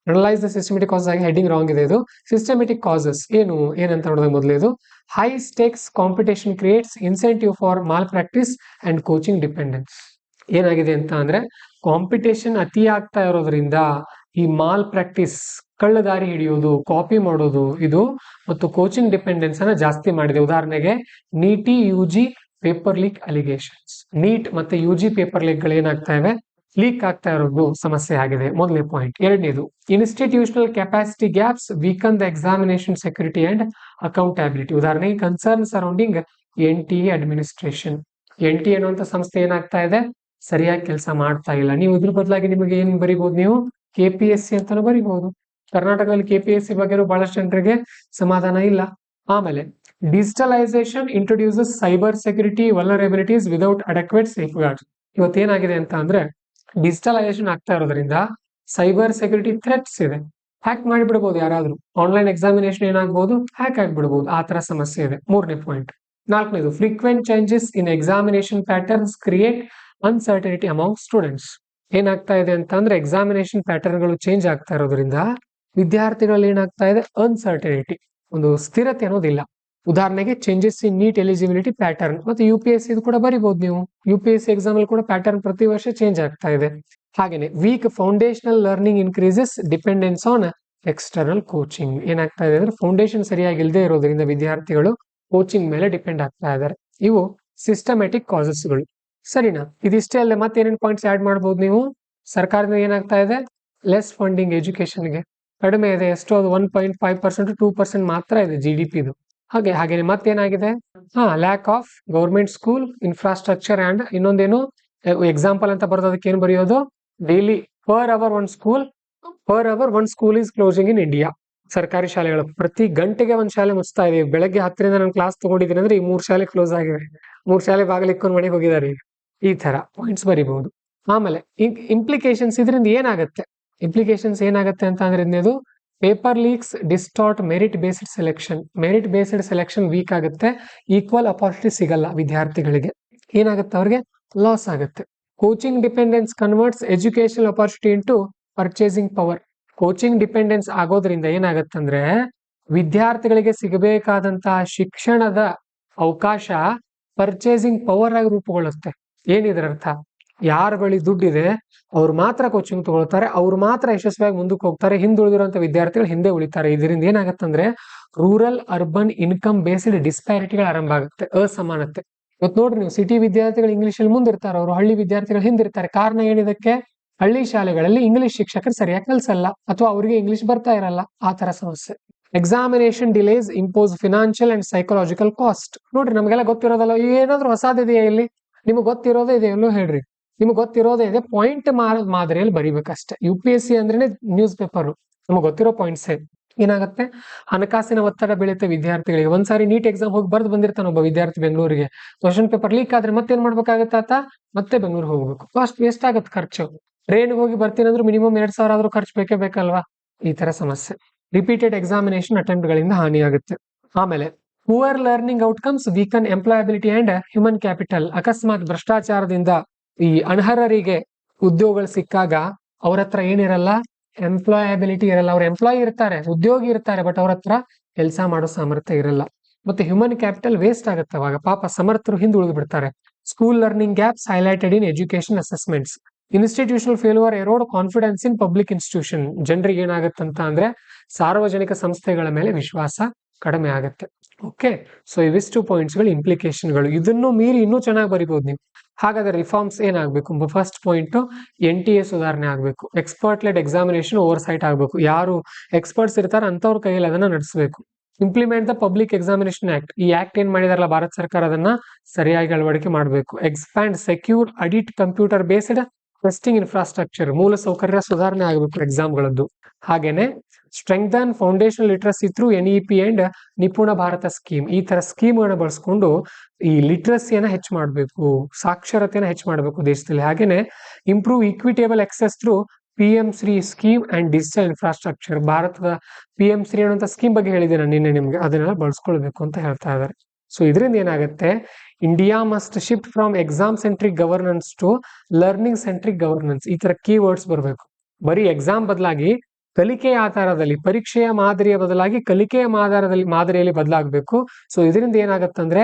analyse the systematic causes ಆಗಿ ಹೆಡ್ಡಿಂಗ್ ರಾಂಗ್ ಇದೆ. ಇದು ಸಿಸ್ಟಮೆಟಿಕ್ ಕಾಸಸ್ ಏನಂತ ನೋಡಿದಾಗ ಮೊದಲೇದು, high stakes competition creates incentive for malpractice and coaching dependence. ಏನಾಗಿದೆ ಅಂತ ಅಂದ್ರೆ, ಕಾಂಪಿಟೇಷನ್ ಅತಿ ಆಗ್ತಾ ಇರೋದ್ರಿಂದ ಈ ಮಾಲ್ ಪ್ರಾಕ್ಟೀಸ್, ಕಳ್ಳದಾರಿ ಹಿಡಿಯೋದು, ಕಾಪಿ ಮಾಡೋದು ಇದು ಮತ್ತು ಕೋಚಿಂಗ್ ಡಿಪೆಂಡೆನ್ಸ್ ಅನ್ನ ಜಾಸ್ತಿ ಮಾಡಿದೆ. ಉದಾಹರಣೆಗೆ NEET UG paper leak allegations. NEET ಮತ್ತೆ UG ಪೇಪರ್ ಲೀಕ್ ಗಳು ಏನಾಗ್ತಾ ಇವೆ, ಲೀಕ್ ಆಗ್ತಾ ಇರೋದು ಸಮಸ್ಯೆ ಆಗಿದೆ. ಮೊದಲನೇ ಪಾಯಿಂಟ್. ಎರಡನೇದು, institutional capacity gaps weaken the examination security and accountability. ಉದಾಹರಣೆಗೆ concern surrounding NTA administration. NTA ಅನ್ನುವಂತ ಸಂಸ್ಥೆ ಏನಾಗ್ತಾ ಇದೆ, ಸರಿಯಾಗಿ ಕೆಲಸ ಮಾಡ್ತಾ ಇಲ್ಲ. ನೀವು ಇದ್ರ ಬದಲಾಗಿ ನಿಮಗೆ ಏನ್ ಬರೀಬಹುದು, ನೀವು KPSC ಅಂತಾನು ಬರೀಬಹುದು. ಕರ್ನಾಟಕದಲ್ಲಿ KPSC ಬಗ್ಗೆ ಬಹಳಷ್ಟು ಜನರಿಗೆ ಸಮಾಧಾನ ಇಲ್ಲ. ಆಮೇಲೆ digitalisation introduces cyber security vulnerabilities without adequate safeguards. ಇವತ್ತೇನಾಗಿದೆ ಅಂತ ಅಂದ್ರೆ, ಡಿಜಿಟಲೈಸೇಷನ್ ಆಗ್ತಾ ಇರೋದ್ರಿಂದ ಸೈಬರ್ ಸೆಕ್ಯೂರಿಟಿ ಥ್ರೆಟ್ಸ್ ಇದೆ. ಹ್ಯಾಕ್ ಮಾಡಿಬಿಡ್ಬೋದು ಯಾರಾದ್ರೂ. ಆನ್ಲೈನ್ ಎಕ್ಸಾಮಿನೇಷನ್ ಏನಾಗಬಹುದು, ಹ್ಯಾಕ್ ಆಗಿಬಿಡ್ಬೋದು. ಆ ತರ ಸಮಸ್ಯೆ ಇದೆ. ಮೂರನೇ ಪಾಯಿಂಟ್. ನಾಲ್ಕನೇದು, frequent changes in examination patterns create uncertainty among students. ಏನಾಗ್ತಾ ಇದೆ ಅಂತ ಅಂದ್ರೆ, ಎಕ್ಸಾಮಿನೇಷನ್ ಪ್ಯಾಟರ್ನ್ಗಳು ಚೇಂಜ್ ಆಗ್ತಾ ಇರೋದ್ರಿಂದ ವಿದ್ಯಾರ್ಥಿಗಳಲ್ಲಿ ಏನಾಗ್ತಾ ಇದೆ, ಅನ್ಸರ್ಟನಿಟಿ, ಒಂದು ಸ್ಥಿರತೆ ಅನ್ನೋದಿಲ್ಲ. ಉದಾಹರಣೆಗೆ changes in NEET eligibility pattern. ಮತ್ತೆ UPSC ಇದು ಕೂಡ ಬರೀಬಹುದು ನೀವು. UPSC ಎಕ್ಸಾಮ್ ಅಲ್ಲಿ ಕೂಡ ಪ್ಯಾಟರ್ನ್ ಪ್ರತಿ ವರ್ಷ ಚೇಂಜ್ ಆಗ್ತಾ ಇದೆ. ಹಾಗೇನೆ weak foundational learning increases dependence on external coaching. ಏನಾಗ್ತಾ ಇದೆ ಅಂದ್ರೆ, ಫೌಂಡೇಶನ್ ಸರಿಯಾಗಿ ಇಲ್ಲದೆ ಇರೋದ್ರಿಂದ ವಿದ್ಯಾರ್ಥಿಗಳು ಕೋಚಿಂಗ್ ಮೇಲೆ ಡಿಪೆಂಡ್ ಆಗ್ತಾ ಇದ್ದಾರೆ. ಇವು ಸಿಸ್ಟಮ್ಯಾಟಿಕ್ ಕಾಸಸ್ಗಳು. ಸರಿನಾ? ಇದಿಷ್ಟೇ ಅಲ್ಲದೆ ಮತ್ತೆ ಏನೇನು ಪಾಯಿಂಟ್ಸ್ ಆಡ್ ಮಾಡಬಹುದು ನೀವು. ಸರ್ಕಾರದಿಂದ ಏನಾಗ್ತಾ ಇದೆ, ಲೆಸ್ ಫಂಡಿಂಗ್ ಎಜುಕೇಶನ್ಗೆ ಕಡಿಮೆ ಇದೆ. ಎಷ್ಟೋ ಅದು 1.5% 2% ಮಾತ್ರ ಇದೆ GDP ಇದು. ಹಾಗೇನೆ ಮತ್ತೇನಾಗಿದೆ, lack of government school infrastructure and ಇನ್ನೊಂದೇನು ಎಕ್ಸಾಂಪಲ್ ಅಂತ ಬರೋದಕ್ಕೆ ಏನ್ ಬರೆಯೋದು, daily per hour one school is closing in India. ಸರ್ಕಾರಿ ಶಾಲೆಗಳು ಪ್ರತಿ ಗಂಟೆಗೆ ಒಂದ್ ಶಾಲೆ ಮುಚ್ತಾ ಇದೆ. ಬೆಳಗ್ಗೆ 10ರಿಂದ ನಾನು ಕ್ಲಾಸ್ ತಗೊಂಡಿದ್ದೀನಿ ಅಂದ್ರೆ ಈ 3 ಶಾಲೆ ಕ್ಲೋಸ್ ಆಗಿವೆ, 3 ಶಾಲೆ ಬಾಗಿಲಿಕ್ಕೊಂಡು ಮನೆಗೆ ಹೋಗಿದ್ದಾರೆ. ಈ ತರ ಪಾಯಿಂಟ್ಸ್ ಬರೀಬಹುದು. ಆಮೇಲೆ ಇಂಪ್ಲಿಕೇಶನ್ಸ್, ಇದರಿಂದ ಏನಾಗುತ್ತೆ, ಅಂತ ಅಂದ್ರೆ, ಇದು paper leaks distort merit based selection weak ಆಗುತ್ತೆ. ಈಕ್ವಲ್ ಅಪಾರ್ಚುನಿಟಿ ಸಿಗಲ್ಲ ವಿದ್ಯಾರ್ಥಿಗಳಿಗೆ. ಏನಾಗುತ್ತೆ, ಅವ್ರಿಗೆ ಲಾಸ್ ಆಗುತ್ತೆ. Coaching dependence converts educational opportunity into purchasing power. Coaching dependence ಆಗೋದ್ರಿಂದ ಏನಾಗತ್ತಂದ್ರೆ, ವಿದ್ಯಾರ್ಥಿಗಳಿಗೆ ಸಿಗಬೇಕಾದಂತಹ ಶಿಕ್ಷಣದ ಅವಕಾಶ ಪರ್ಚೇಸಿಂಗ್ ಪವರ್ ಆಗಿ ರೂಪುಗೊಳ್ಳುತ್ತೆ. ಏನಿದ್ರ ಅರ್ಥ, ಯಾರ ಬಳಿ ದುಡ್ಡಿದೆ ಅವ್ರು ಮಾತ್ರ ಕೋಚಿಂಗ್ ತಗೊಳ್ತಾರೆ, ಅವ್ರು ಮಾತ್ರ ಯಶಸ್ವಿಯಾಗಿ ಮುಂದಕ್ಕೆ ಹೋಗ್ತಾರೆ. ಹಿಂದುಳಿದಿರುವಂತ ವಿದ್ಯಾರ್ಥಿಗಳು ಹಿಂದೆ ಉಳಿತಾರೆ. ಇದರಿಂದ ಏನಾಗತ್ತಂದ್ರೆ, ರೂರಲ್ ಅರ್ಬನ್ ಇನ್ಕಮ್ ಬೇಸ್ಡ್ ಡಿಸ್ಪ್ಯಾರಿಟಿಗಳು ಆರಂಭ ಆಗುತ್ತೆ, ಅಸಮಾನತೆ. ಇವತ್ತು ನೋಡ್ರಿ ನೀವು, ಸಿಟಿ ವಿದ್ಯಾರ್ಥಿಗಳು ಇಂಗ್ಲಿಷ್ ಅಲ್ಲಿ ಮುಂದಿರ್ತಾರೆ, ಅವರು ಹಳ್ಳಿ ವಿದ್ಯಾರ್ಥಿಗಳು ಹಿಂದಿರ್ತಾರೆ. ಕಾರಣ ಏನಿದಕ್ಕೆ, ಹಳ್ಳಿ ಶಾಲೆಗಳಲ್ಲಿ ಇಂಗ್ಲಿಷ್ ಶಿಕ್ಷಕರು ಸರಿಯಾಗಿ ಕಲ್ಸಲ್ಲ ಅಥವಾ ಅವರಿಗೆ ಇಂಗ್ಲಿಷ್ ಬರ್ತಾ ಇರಲ್ಲ. ಆ ತರ ಸಮಸ್ಯೆ. Examination delays impose financial and psychological cost. ನೋಡ್ರಿ, ನಮಗೆಲ್ಲ ಗೊತ್ತಿರೋದಲ್ಲ, ಏನಾದ್ರೂ ಹೊಸದಿದೆಯಾ ಇಲ್ಲಿ? ನಿಮ್ಗೆ ಗೊತ್ತಿರೋದೇ ಇದೆ, ಎಲ್ಲೋ ಹೇಳ್ರಿ. ನಿಮ್ಗೆ ಗೊತ್ತಿರೋದೇ ಇದೆ, ಪಾಯಿಂಟ್ ಮಾದರಿಯಲ್ಲಿ ಬರೀಬೇಕಷ್ಟೇ. UPSC ಅಂದ್ರೆ ನ್ಯೂಸ್ ಪೇಪರ್, ನಮ್ಗೆ ಗೊತ್ತಿರೋ ಪಾಯಿಂಟ್ಸ್. ಏನಾಗುತ್ತೆ, ಹಣಕಾಸಿನ ಒತ್ತಡ ಬೀಳುತ್ತೆ ವಿದ್ಯಾರ್ಥಿಗಳಿಗೆ. ಒಂದ್ಸಾರಿ ನೀಟ್ ಎಕ್ಸಾಮ್ ಹೋಗಿ ಬರ್ದು ಬಂದಿರ್ತಾನೆ ಒಬ್ಬ ವಿದ್ಯಾರ್ಥಿ ಬೆಂಗಳೂರಿಗೆ, ಕ್ವಶನ್ ಪೇಪರ್ ಲೀಕ್ ಆದ್ರೆ ಮತ್ತೇನ್ ಮಾಡ್ಬೇಕಾಗತ್ತ, ಮತ್ತೆ ಬೆಂಗಳೂರು ಹೋಗ್ಬೇಕು. ಕಾಸ್ಟ್ ವೇಸ್ಟ್ ಆಗತ್ತೆ, ಖರ್ಚು. ಟ್ರೈನ್ಗೆ ಹೋಗಿ ಬರ್ತೀನಿ ಅಂದ್ರೆ ಮಿನಿಮಮ್ 2,000 ಆದ್ರೂ ಖರ್ಚು ಬೇಕೇ ಬೇಕಲ್ವಾ. ಈ ತರ ಸಮಸ್ಯೆ. ರಿಪೀಟೆಡ್ ಎಕ್ಸಾಮಿನೇಷನ್ ಅಟೆಂಪ್ಟ್ ಗಳಿಂದ ಹಾನಿ ಆಗುತ್ತೆ. ಆಮೇಲೆ poor learning outcomes weaken employability and human capital. ಅಕಸ್ಮಾತ್ ಭ್ರಷ್ಟಾಚಾರದಿಂದ ಈ ಅನರ್ಹರಿಗೆ ಉದ್ಯೋಗಗಳು ಸಿಕ್ಕಾಗ ಅವ್ರ ಹತ್ರ ಏನಿರಲ್ಲ, ಎಂಪ್ಲಾಯಬಿಲಿಟಿ ಇರಲ್ಲ. ಅವ್ರ ಎಂಪ್ಲಾಯಿ ಇರ್ತಾರೆ, ಉದ್ಯೋಗಿ ಇರ್ತಾರೆ, ಬಟ್ ಅವ್ರ ಹತ್ರ ಕೆಲಸ ಮಾಡೋ ಸಾಮರ್ಥ್ಯ ಇರಲ್ಲ. ಮತ್ತೆ ಹ್ಯೂಮನ್ ಕ್ಯಾಪಿಟಲ್ ವೇಸ್ಟ್ ಆಗುತ್ತೆ ಅವಾಗ, ಪಾಪ ಸಮರ್ಥರು ಹಿಂದೆ ಉಳಿದು ಬಿಡ್ತಾರೆ. School learning gaps highlighted in education assessments. Institutional failure erode confidence in public institution. ಜನರಿಗೆ ಏನಾಗುತ್ತಂತ ಅಂದ್ರೆ ಸಾರ್ವಜನಿಕ ಸಂಸ್ಥೆಗಳ ಮೇಲೆ ವಿಶ್ವಾಸ ಕಡಿಮೆ ಆಗುತ್ತೆ. ಓಕೆ, ಸೊ ಇವಿಷ್ಟು ಪಾಯಿಂಟ್ಸ್ಗಳು ಇಂಪ್ಲಿಕೇಶನ್ಗಳು. ಇದನ್ನು ಮೀರಿ ಇನ್ನೂ ಚೆನ್ನಾಗಿ ಬರಿಬಹುದು ನೀವು. ಹಾಗಾದ್ರೆ ರಿಫಾರ್ಮ್ಸ್ ಏನಾಗಬೇಕು? ಫಸ್ಟ್ ಪಾಯಿಂಟ್ NTA ಸುಧಾರಣೆ ಆಗಬೇಕು. Expert led examination oversight ಆಗಬೇಕು. ಯಾರು ಎಕ್ಸ್ಪರ್ಟ್ಸ್ ಇರ್ತಾರೆ ಅಂತವ್ರ ಕೈಯಲ್ಲಿ ಅದನ್ನ ನಡೆಸಬೇಕು. Implement the public examination act. ಈ ಆಕ್ಟ್ ಏನ್ ಮಾಡಿದಾರಲ್ಲ ಭಾರತ ಸರ್ಕಾರ, ಅದನ್ನ ಸರಿಯಾಗಿ ಅಳವಡಿಕೆ ಮಾಡಬೇಕು. Expand secure audit computer based testing infrastructure. ಮೂಲ ಸೌಕರ್ಯ ಸುಧಾರಣೆ ಆಗಬೇಕು ಎಕ್ಸಾಮ್ಗಳದ್ದು. ಹಾಗೇನೆ strengthen foundation literacy through NEP and Nipun Bharat scheme. ಈ ತರ ಸ್ಕೀಮ್ಗಳನ್ನ ಬಳಸ್ಕೊಂಡು ಈ ಲಿಟ್ರಸಿಯನ್ನ ಹೆಚ್ಚು ಮಾಡಬೇಕು, ಸಾಕ್ಷರತೆಯನ್ನ ಹೆಚ್ಚು ಮಾಡಬೇಕು ದೇಶದಲ್ಲಿ. ಹಾಗೇನೆ improve equitable access through PM3 scheme and digital infrastructure. ಭಾರತದ PM3 ಅನ್ನುವಂಥ ಸ್ಕೀಮ್ ಬಗ್ಗೆ ಹೇಳಿದೆ ನಾನು ನಿನ್ನೆ ನಿಮ್ಗೆ, ಅದನ್ನೆಲ್ಲ ಬಳಸ್ಕೊಳ್ಬೇಕು ಅಂತ ಹೇಳ್ತಾ ಇದ್ದಾರೆ. ಸೊ ಇದರಿಂದ ಏನಾಗುತ್ತೆ, India must shift from exam centric governance to learning centric governance. ಈ ತರ ಕೀ ವರ್ಡ್ಸ್ ಬರಬೇಕು. ಬರೀ ಎಕ್ಸಾಮ್ ಬದಲಾಗಿ ಕಲಿಕೆಯ ಆಧಾರದಲ್ಲಿ, ಪರೀಕ್ಷೆಯ ಮಾದರಿಯ ಬದಲಾಗಿ ಕಲಿಕೆಯ ಮಾದರಿಯಲ್ಲಿ ಬದಲಾಗಬೇಕು. ಸೊ ಇದರಿಂದ ಏನಾಗುತ್ತಂದ್ರೆ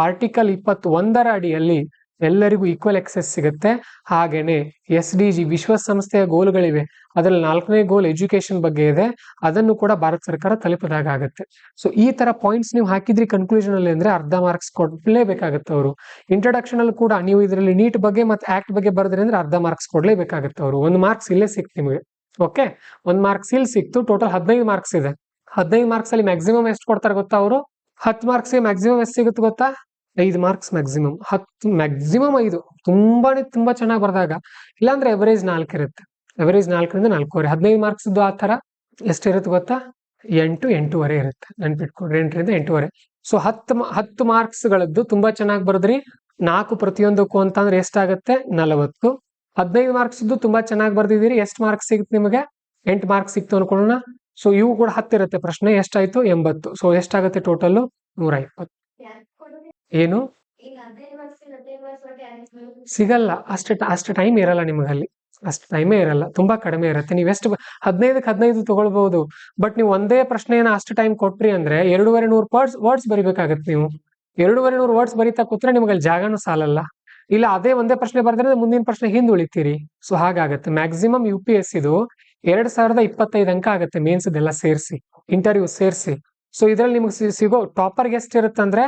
ಆರ್ಟಿಕಲ್ 21ರ ಅಡಿಯಲ್ಲಿ ಎಲ್ಲರಿಗೂ ಈಕ್ವಲ್ ಎಕ್ಸೆಸ್ ಸಿಗುತ್ತೆ. ಹಾಗೇನೆ SDG ವಿಶ್ವಸಂಸ್ಥೆಯ ಗೋಲ್ಗಳಿವೆ, ಅದರಲ್ಲಿ 4ನೇ ಗೋಲ್ ಎಜುಕೇಶನ್ ಬಗ್ಗೆ ಇದೆ, ಅದನ್ನು ಕೂಡ ಭಾರತ ಸರ್ಕಾರ ತಲುಪಿದಾಗ ಆಗುತ್ತೆ. ಸೊ ಈ ತರ ಪಾಯಿಂಟ್ಸ್ ನೀವು ಹಾಕಿದ್ರಿ ಕನ್ಕ್ಲೂಷನ್ ಅಲ್ಲಿ ಅಂದ್ರೆ ಅರ್ಧ ಮಾರ್ಕ್ಸ್ ಕೊಡ್ಲೇಬೇಕಾಗತ್ತೆ ಅವರು. ಇಂಟ್ರೊಡಕ್ಷನ್ ಅಲ್ಲಿ ಕೂಡ ನೀವು ಇದರಲ್ಲಿ ನೀಟ್ ಬಗ್ಗೆ ಮತ್ತೆ ಆಕ್ಟ್ ಬಗ್ಗೆ ಬರೆದ್ರಿ ಅಂದ್ರೆ ಅರ್ಧ ಮಾರ್ಕ್ಸ್ ಕೊಡ್ಲೇಬೇಕಾಗತ್ತೆ ಅವರು. 1 ಮಾರ್ಕ್ಸ್ ಇಲ್ಲೇ ಸಿಕ್ತು ನಿಮಗೆ. ಓಕೆ, 1 ಮಾರ್ಕ್ಸ್ ಇಲ್ಲಿ ಸಿಕ್ತು. ಟೋಟಲ್ 15 ಮಾರ್ಕ್ಸ್ ಇದೆ. 15 ಮಾರ್ಕ್ಸ್ ಅಲ್ಲಿ ಮ್ಯಾಕ್ಸಿಮಮ್ ಎಷ್ಟು ಕೊಡ್ತಾರೆ ಗೊತ್ತಾ ಅವರು? 10 ಮಾರ್ಕ್ಸ್ ಮ್ಯಾಕ್ಸಿಮಮ್ ಎಷ್ಟು ಸಿಗುತ್ತೆ ಗೊತ್ತಾ? 5 ಮಾರ್ಕ್ಸ್ ಮ್ಯಾಕ್ಸಿಮಮ್. 10 ಮ್ಯಾಕ್ಸಿಮಮ್ 5. ತುಂಬಾ ಚೆನ್ನಾಗಿ ಬರ್ದಾಗ. ಇಲ್ಲಾಂದ್ರೆ ಎವರೇಜ್ 4 ಇರುತ್ತೆ. ಎವರೇಜ್ 4ರಿಂದ 4.5. 15 ಮಾರ್ಕ್ಸ್ ಇದ್ದು ಆ ತರ ಎಷ್ಟಿರುತ್ತೆ ಗೊತ್ತಾ? 8, 8.5 ಇರುತ್ತೆ. ನೆನ್ಪಿಟ್ಕೊಡ್ರಿ, 8ರಿಂದ 8.5. ಸೊ 10 ಮಾರ್ಕ್ಸ್ ಗಳದ್ದು ತುಂಬಾ ಚೆನ್ನಾಗಿ ಬರೆದ್ರಿ. 4 ಪ್ರತಿಯೊಂದಕ್ಕೂ ಅಂತಂದ್ರೆ ಎಷ್ಟಾಗತ್ತೆ? 40. 15 ಮಾರ್ಕ್ಸ್ ಇದ್ದು ತುಂಬಾ ಚೆನ್ನಾಗಿ ಬರ್ದಿದ್ದೀರಿ. ಎಷ್ಟು ಮಾರ್ಕ್ಸ್ ಸಿಗುತ್ತೆ ನಿಮಗೆ? 8 ಮಾರ್ಕ್ಸ್ ಸಿಕ್ತು ಅನ್ಕೊಳ್ಳೋಣ. ಸೊ ಇವು ಕೂಡ 10 ಇರುತ್ತೆ. ಪ್ರಶ್ನೆ ಎಷ್ಟಾಯ್ತು? 80. ಸೊ ಎಷ್ಟಾಗುತ್ತೆ ಟೋಟಲ್? 120. ಏನು ಸಿಗಲ್ಲ, ಅಷ್ಟು ಟೈಮ್ ಇರಲ್ಲ ನಿಮಗಲ್ಲಿ. ಅಷ್ಟು ಟೈಮೇ ಇರಲ್ಲ, ತುಂಬಾ ಕಡಿಮೆ ಇರುತ್ತೆ. ನೀವು ಎಷ್ಟು 15ಕ್ಕೆ 15 ತಗೊಳ್ಬಹುದು. ಬಟ್ ನೀವು ಒಂದೇ ಪ್ರಶ್ನೆಯನ್ನ ಅಷ್ಟು ಟೈಮ್ ಕೊಟ್ರಿ ಅಂದ್ರೆ 2,200 ವರ್ಡ್ಸ್ ಬರಿಬೇಕಾಗತ್ತೆ. ನೀವು 2,200 ವರ್ಡ್ಸ್ ಬರೀತಾ ಕೂತ್ರೆ ನಿಮ್ಗೆ ಅಲ್ಲಿ ಜಾಗನೂ ಸಾಲಲ್ಲ. ಇಲ್ಲ ಅದೇ ಒಂದೇ ಪ್ರಶ್ನೆ ಬರ್ದ್ರೆ ಮುಂದಿನ ಪ್ರಶ್ನೆ ಹಿಂದೆ ಉಳಿತೀರಿ. ಸೊ ಹಾಗಾಗತ್ತೆ. ಮ್ಯಾಕ್ಸಿಮಮ್ UPSC ಇದು 2025 ಅಂಕ ಆಗುತ್ತೆ. ಮೇನ್ಸ್ ಇದೆಲ್ಲ ಸೇರಿಸಿ, ಇಂಟರ್ವ್ಯೂ ಸೇರಿಸಿ. ಸೊ ಇದ್ರಲ್ಲಿ ನಿಮ್ಗೆ ಸಿಗೋ ಟಾಪರ್ಗೆ ಎಷ್ಟಿರುತ್ತೆ ಅಂದ್ರೆ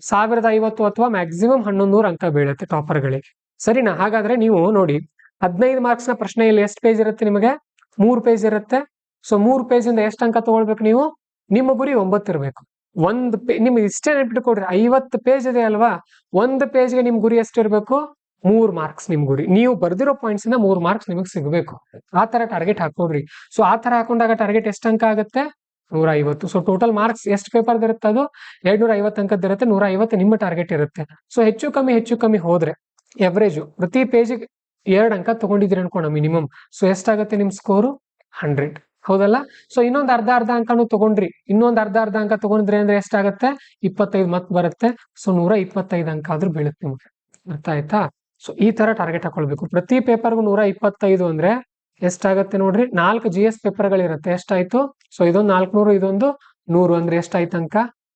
1050 ಅಥವಾ ಮ್ಯಾಕ್ಸಿಮಮ್ 1100 ಅಂಕ ಬೀಳುತ್ತೆ ಟಾಪರ್ಗಳಿಗೆ. ಸರಿನಾ? ಹಾಗಾದ್ರೆ ನೀವು ನೋಡಿ, 15 ಮಾರ್ಕ್ಸ್ ನ ಪ್ರಶ್ನೆಯಲ್ಲಿ ಎಷ್ಟು ಪೇಜ್ ಇರುತ್ತೆ ನಿಮಗೆ? 3 ಪೇಜ್ ಇರುತ್ತೆ. ಸೊ 3 ಪೇಜ್ ಇಂದ ಎಷ್ಟು ಅಂಕ ತಗೊಳ್ಬೇಕು ನೀವು? ನಿಮ್ಮ ಗುರಿ 9 ಇರಬೇಕು. ನಿಮ್ಗೆ ಇಷ್ಟೇ ನೆನ್ಪಿಟ್ಕೊಡ್ರಿ, 50 ಪೇಜ್ ಇದೆ ಅಲ್ವಾ? 1 ಪೇಜ್ಗೆ ನಿಮ್ ಗುರಿ ಎಷ್ಟಿರ್ಬೇಕು? 3 ಮಾರ್ಕ್ಸ್ ನಿಮ್ ಗುರಿ. ನೀವು ಬರ್ದಿರೋ ಪಾಯಿಂಟ್ಸ್ ಇಂದ 3 ಮಾರ್ಕ್ಸ್ ನಿಮಗೆ ಸಿಗಬೇಕು. ಆ ತರ ಟಾರ್ಗೆಟ್ ಹಾಕೊಡ್ರಿ. ಸೊ ಆ ತರ ಹಾಕೊಂಡಾಗ ಟಾರ್ಗೆಟ್ ಎಷ್ಟು ಅಂಕ ಆಗುತ್ತೆ? 150. ಸೊ ಟೋಟಲ್ ಮಾರ್ಕ್ಸ್ ಎಷ್ಟು ಪೇಪರ್ ಇರುತ್ತೆ? ಅದು 250 ಅಂಕದ್ದು ಇರುತ್ತೆ. 150 ನಿಮ್ಮ ಟಾರ್ಗೆಟ್ ಇರುತ್ತೆ. ಸೊ ಹೆಚ್ಚು ಕಮ್ಮಿ ಹೋದ್ರೆ ಎವರೇಜ್ ಪ್ರತಿ ಪೇಜಿಗೆ 2 ಅಂಕ ತಗೊಂಡಿದ್ರಿ ಅನ್ಕೋಣ ಮಿನಿಮಮ್. ಸೊ ಎಷ್ಟಾಗುತ್ತೆ ನಿಮ್ ಸ್ಕೋರು? 100. ಹೌದಲ್ಲ? ಸೊ ಇನ್ನೊಂದು ಅರ್ಧ ಅಂಕನು ತಗೊಂಡ್ರಿ, ಇನ್ನೊಂದು ಅರ್ಧ ಅಂಕ ತಗೊಂಡ್ರಿ ಅಂದ್ರೆ ಎಷ್ಟಾಗತ್ತೆ? 25 ಮತ್ ಬರುತ್ತೆ. ಸೊ 125 ಅಂಕ ಆದ್ರೂ ಬೀಳುತ್ತೆ ನಿಮ್ಗೆ. ಅರ್ಥ ಆಯ್ತಾ? ಸೊ ಈ ತರ ಟಾರ್ಗೆಟ್ ಹಾಕೊಳ್ಬೇಕು. ಪ್ರತಿ ಪೇಪರ್ಗೂ 125 ಅಂದ್ರೆ ಎಷ್ಟಾಗತ್ತೆ ನೋಡ್ರಿ? 4 GS ಪೇಪರ್ಗಳಿರುತ್ತೆ. ಎಷ್ಟಾಯ್ತು? ಸೊ ಇದೊಂದು 400, ಇದೊಂದು 100 ಅಂದ್ರೆ ಎಷ್ಟಾಯ್ತು ಅಂಕ?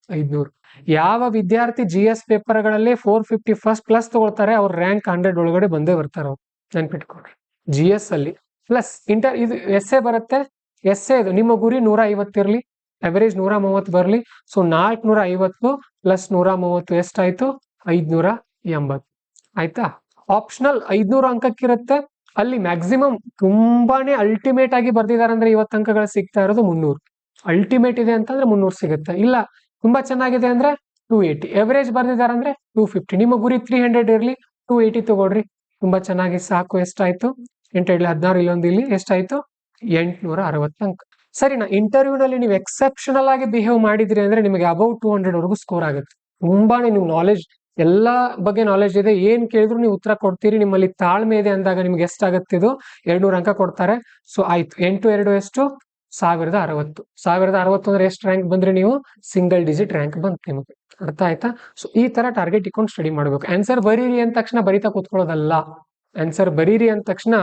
500. ಯಾವ ವಿದ್ಯಾರ್ಥಿ GS ಪೇಪರ್ಗಳಲ್ಲಿ 450 ಫಸ್ಟ್ ಪ್ಲಸ್ ತಗೊಳ್ತಾರೆ ಅವ್ರ ರ್ಯಾಂಕ್ 100 ಒಳಗಡೆ ಬಂದೇ ಬರ್ತಾರೆ ಅವ್ರು. ನೆನ್ಪಿಟ್ಕೊಡ್ರಿ. GS ಅಲ್ಲಿ ಪ್ಲಸ್ ಇದು ಎಸ್ಸೆ ಬರುತ್ತೆ. ಎಸ್ಸೆ ಇದು ನಿಮ್ಮ ಗುರಿ 150 ಇರ್ಲಿ, ಅವರೇಜ್ 130 ಬರ್ಲಿ. ಸೊ 450 ಪ್ಲಸ್ 130 ಎಷ್ಟಾಯ್ತು? 580. ಆಯ್ತಾ? ಆಪ್ಷನಲ್ 500 ಅಂಕಕ್ಕಿರುತ್ತೆ. ಅಲ್ಲಿ ಮ್ಯಾಕ್ಸಿಮಮ್ ತುಂಬಾನೇ ಅಲ್ಟಿಮೇಟ್ ಆಗಿ ಬರ್ದಿದ್ದಾರೆ ಅಂದ್ರೆ 50 ಅಂಕಗಳು ಸಿಗ್ತಾ ಇರೋದು 300. ಅಲ್ಟಿಮೇಟ್ ಇದೆ ಅಂತಂದ್ರೆ 300 ಸಿಗುತ್ತೆ. ಇಲ್ಲ ತುಂಬಾ ಚೆನ್ನಾಗಿದೆ ಅಂದ್ರೆ 280. ಎವರೇಜ್ ಬರ್ದಿದ್ದಾರೆ ಅಂದ್ರೆ 250. ನಿಮ್ಮ ಗುರಿ 300 ಇರ್ಲಿ, 280 ತಗೊಳ್ರಿ. ತುಂಬಾ ಚೆನ್ನಾಗಿ ಸಾಕು. ಎಷ್ಟಾಯ್ತು? 8 16 ಇಲ್ಲೊಂದು ಇಲ್ಲಿ ಎಷ್ಟಾಯ್ತು? 860 ಅಂಕ. ಸರಿನಾ? ಇಂಟರ್ವ್ಯೂ ನಲ್ಲಿ ನೀವು ಎಕ್ಸೆಪ್ಷನಲ್ ಆಗಿ ಬಿಹೇವ್ ಮಾಡಿದ್ರಿ ಅಂದ್ರೆ ನಿಮಗೆ ಅಬೌವ್ 200 ವರೆಗೂ ಸ್ಕೋರ್ ಆಗುತ್ತೆ. ತುಂಬಾನೇ ನೀವು ನಾಲೆಜ್, ಎಲ್ಲಾ ಬಗ್ಗೆ ನಾಲೆಜ್ ಇದೆ, ಏನ್ ಕೇಳಿದ್ರು ನೀವು ಉತ್ತರ ಕೊಡ್ತೀರಿ, ನಿಮ್ಮಲ್ಲಿ ತಾಳ್ಮೆ ಇದೆ ಅಂದಾಗ ನಿಮ್ಗೆ ಎಷ್ಟಾಗತ್ತೆ? ಇದು 200 ಅಂಕ ಕೊಡ್ತಾರೆ. ಸೊ ಆಯ್ತು, 8 2 ಎಷ್ಟು? 1060. 1060 ಅಂದ್ರೆ ಎಷ್ಟು ರ್ಯಾಂಕ್ ಬಂದ್ರೆ ನೀವು? ಸಿಂಗಲ್ ಡಿಜಿಟ್ ರ್ಯಾಂಕ್ ಬಂತು ನಿಮಗೆ. ಅರ್ಥ ಆಯ್ತಾ? ಸೊ ಈ ತರ ಟಾರ್ಗೆಟ್ ಇಟ್ಕೊಂಡು ಸ್ಟಡಿ ಮಾಡ್ಬೇಕು. ಆನ್ಸರ್ ಬರೀರಿ ಅಂದ ತಕ್ಷಣ ಬರಿತಾ ಕೂತ್ಕೊಳ್ಳೋದಲ್ಲ. ಆನ್ಸರ್ ಬರೀರಿ ಅಂದ ತಕ್ಷಣ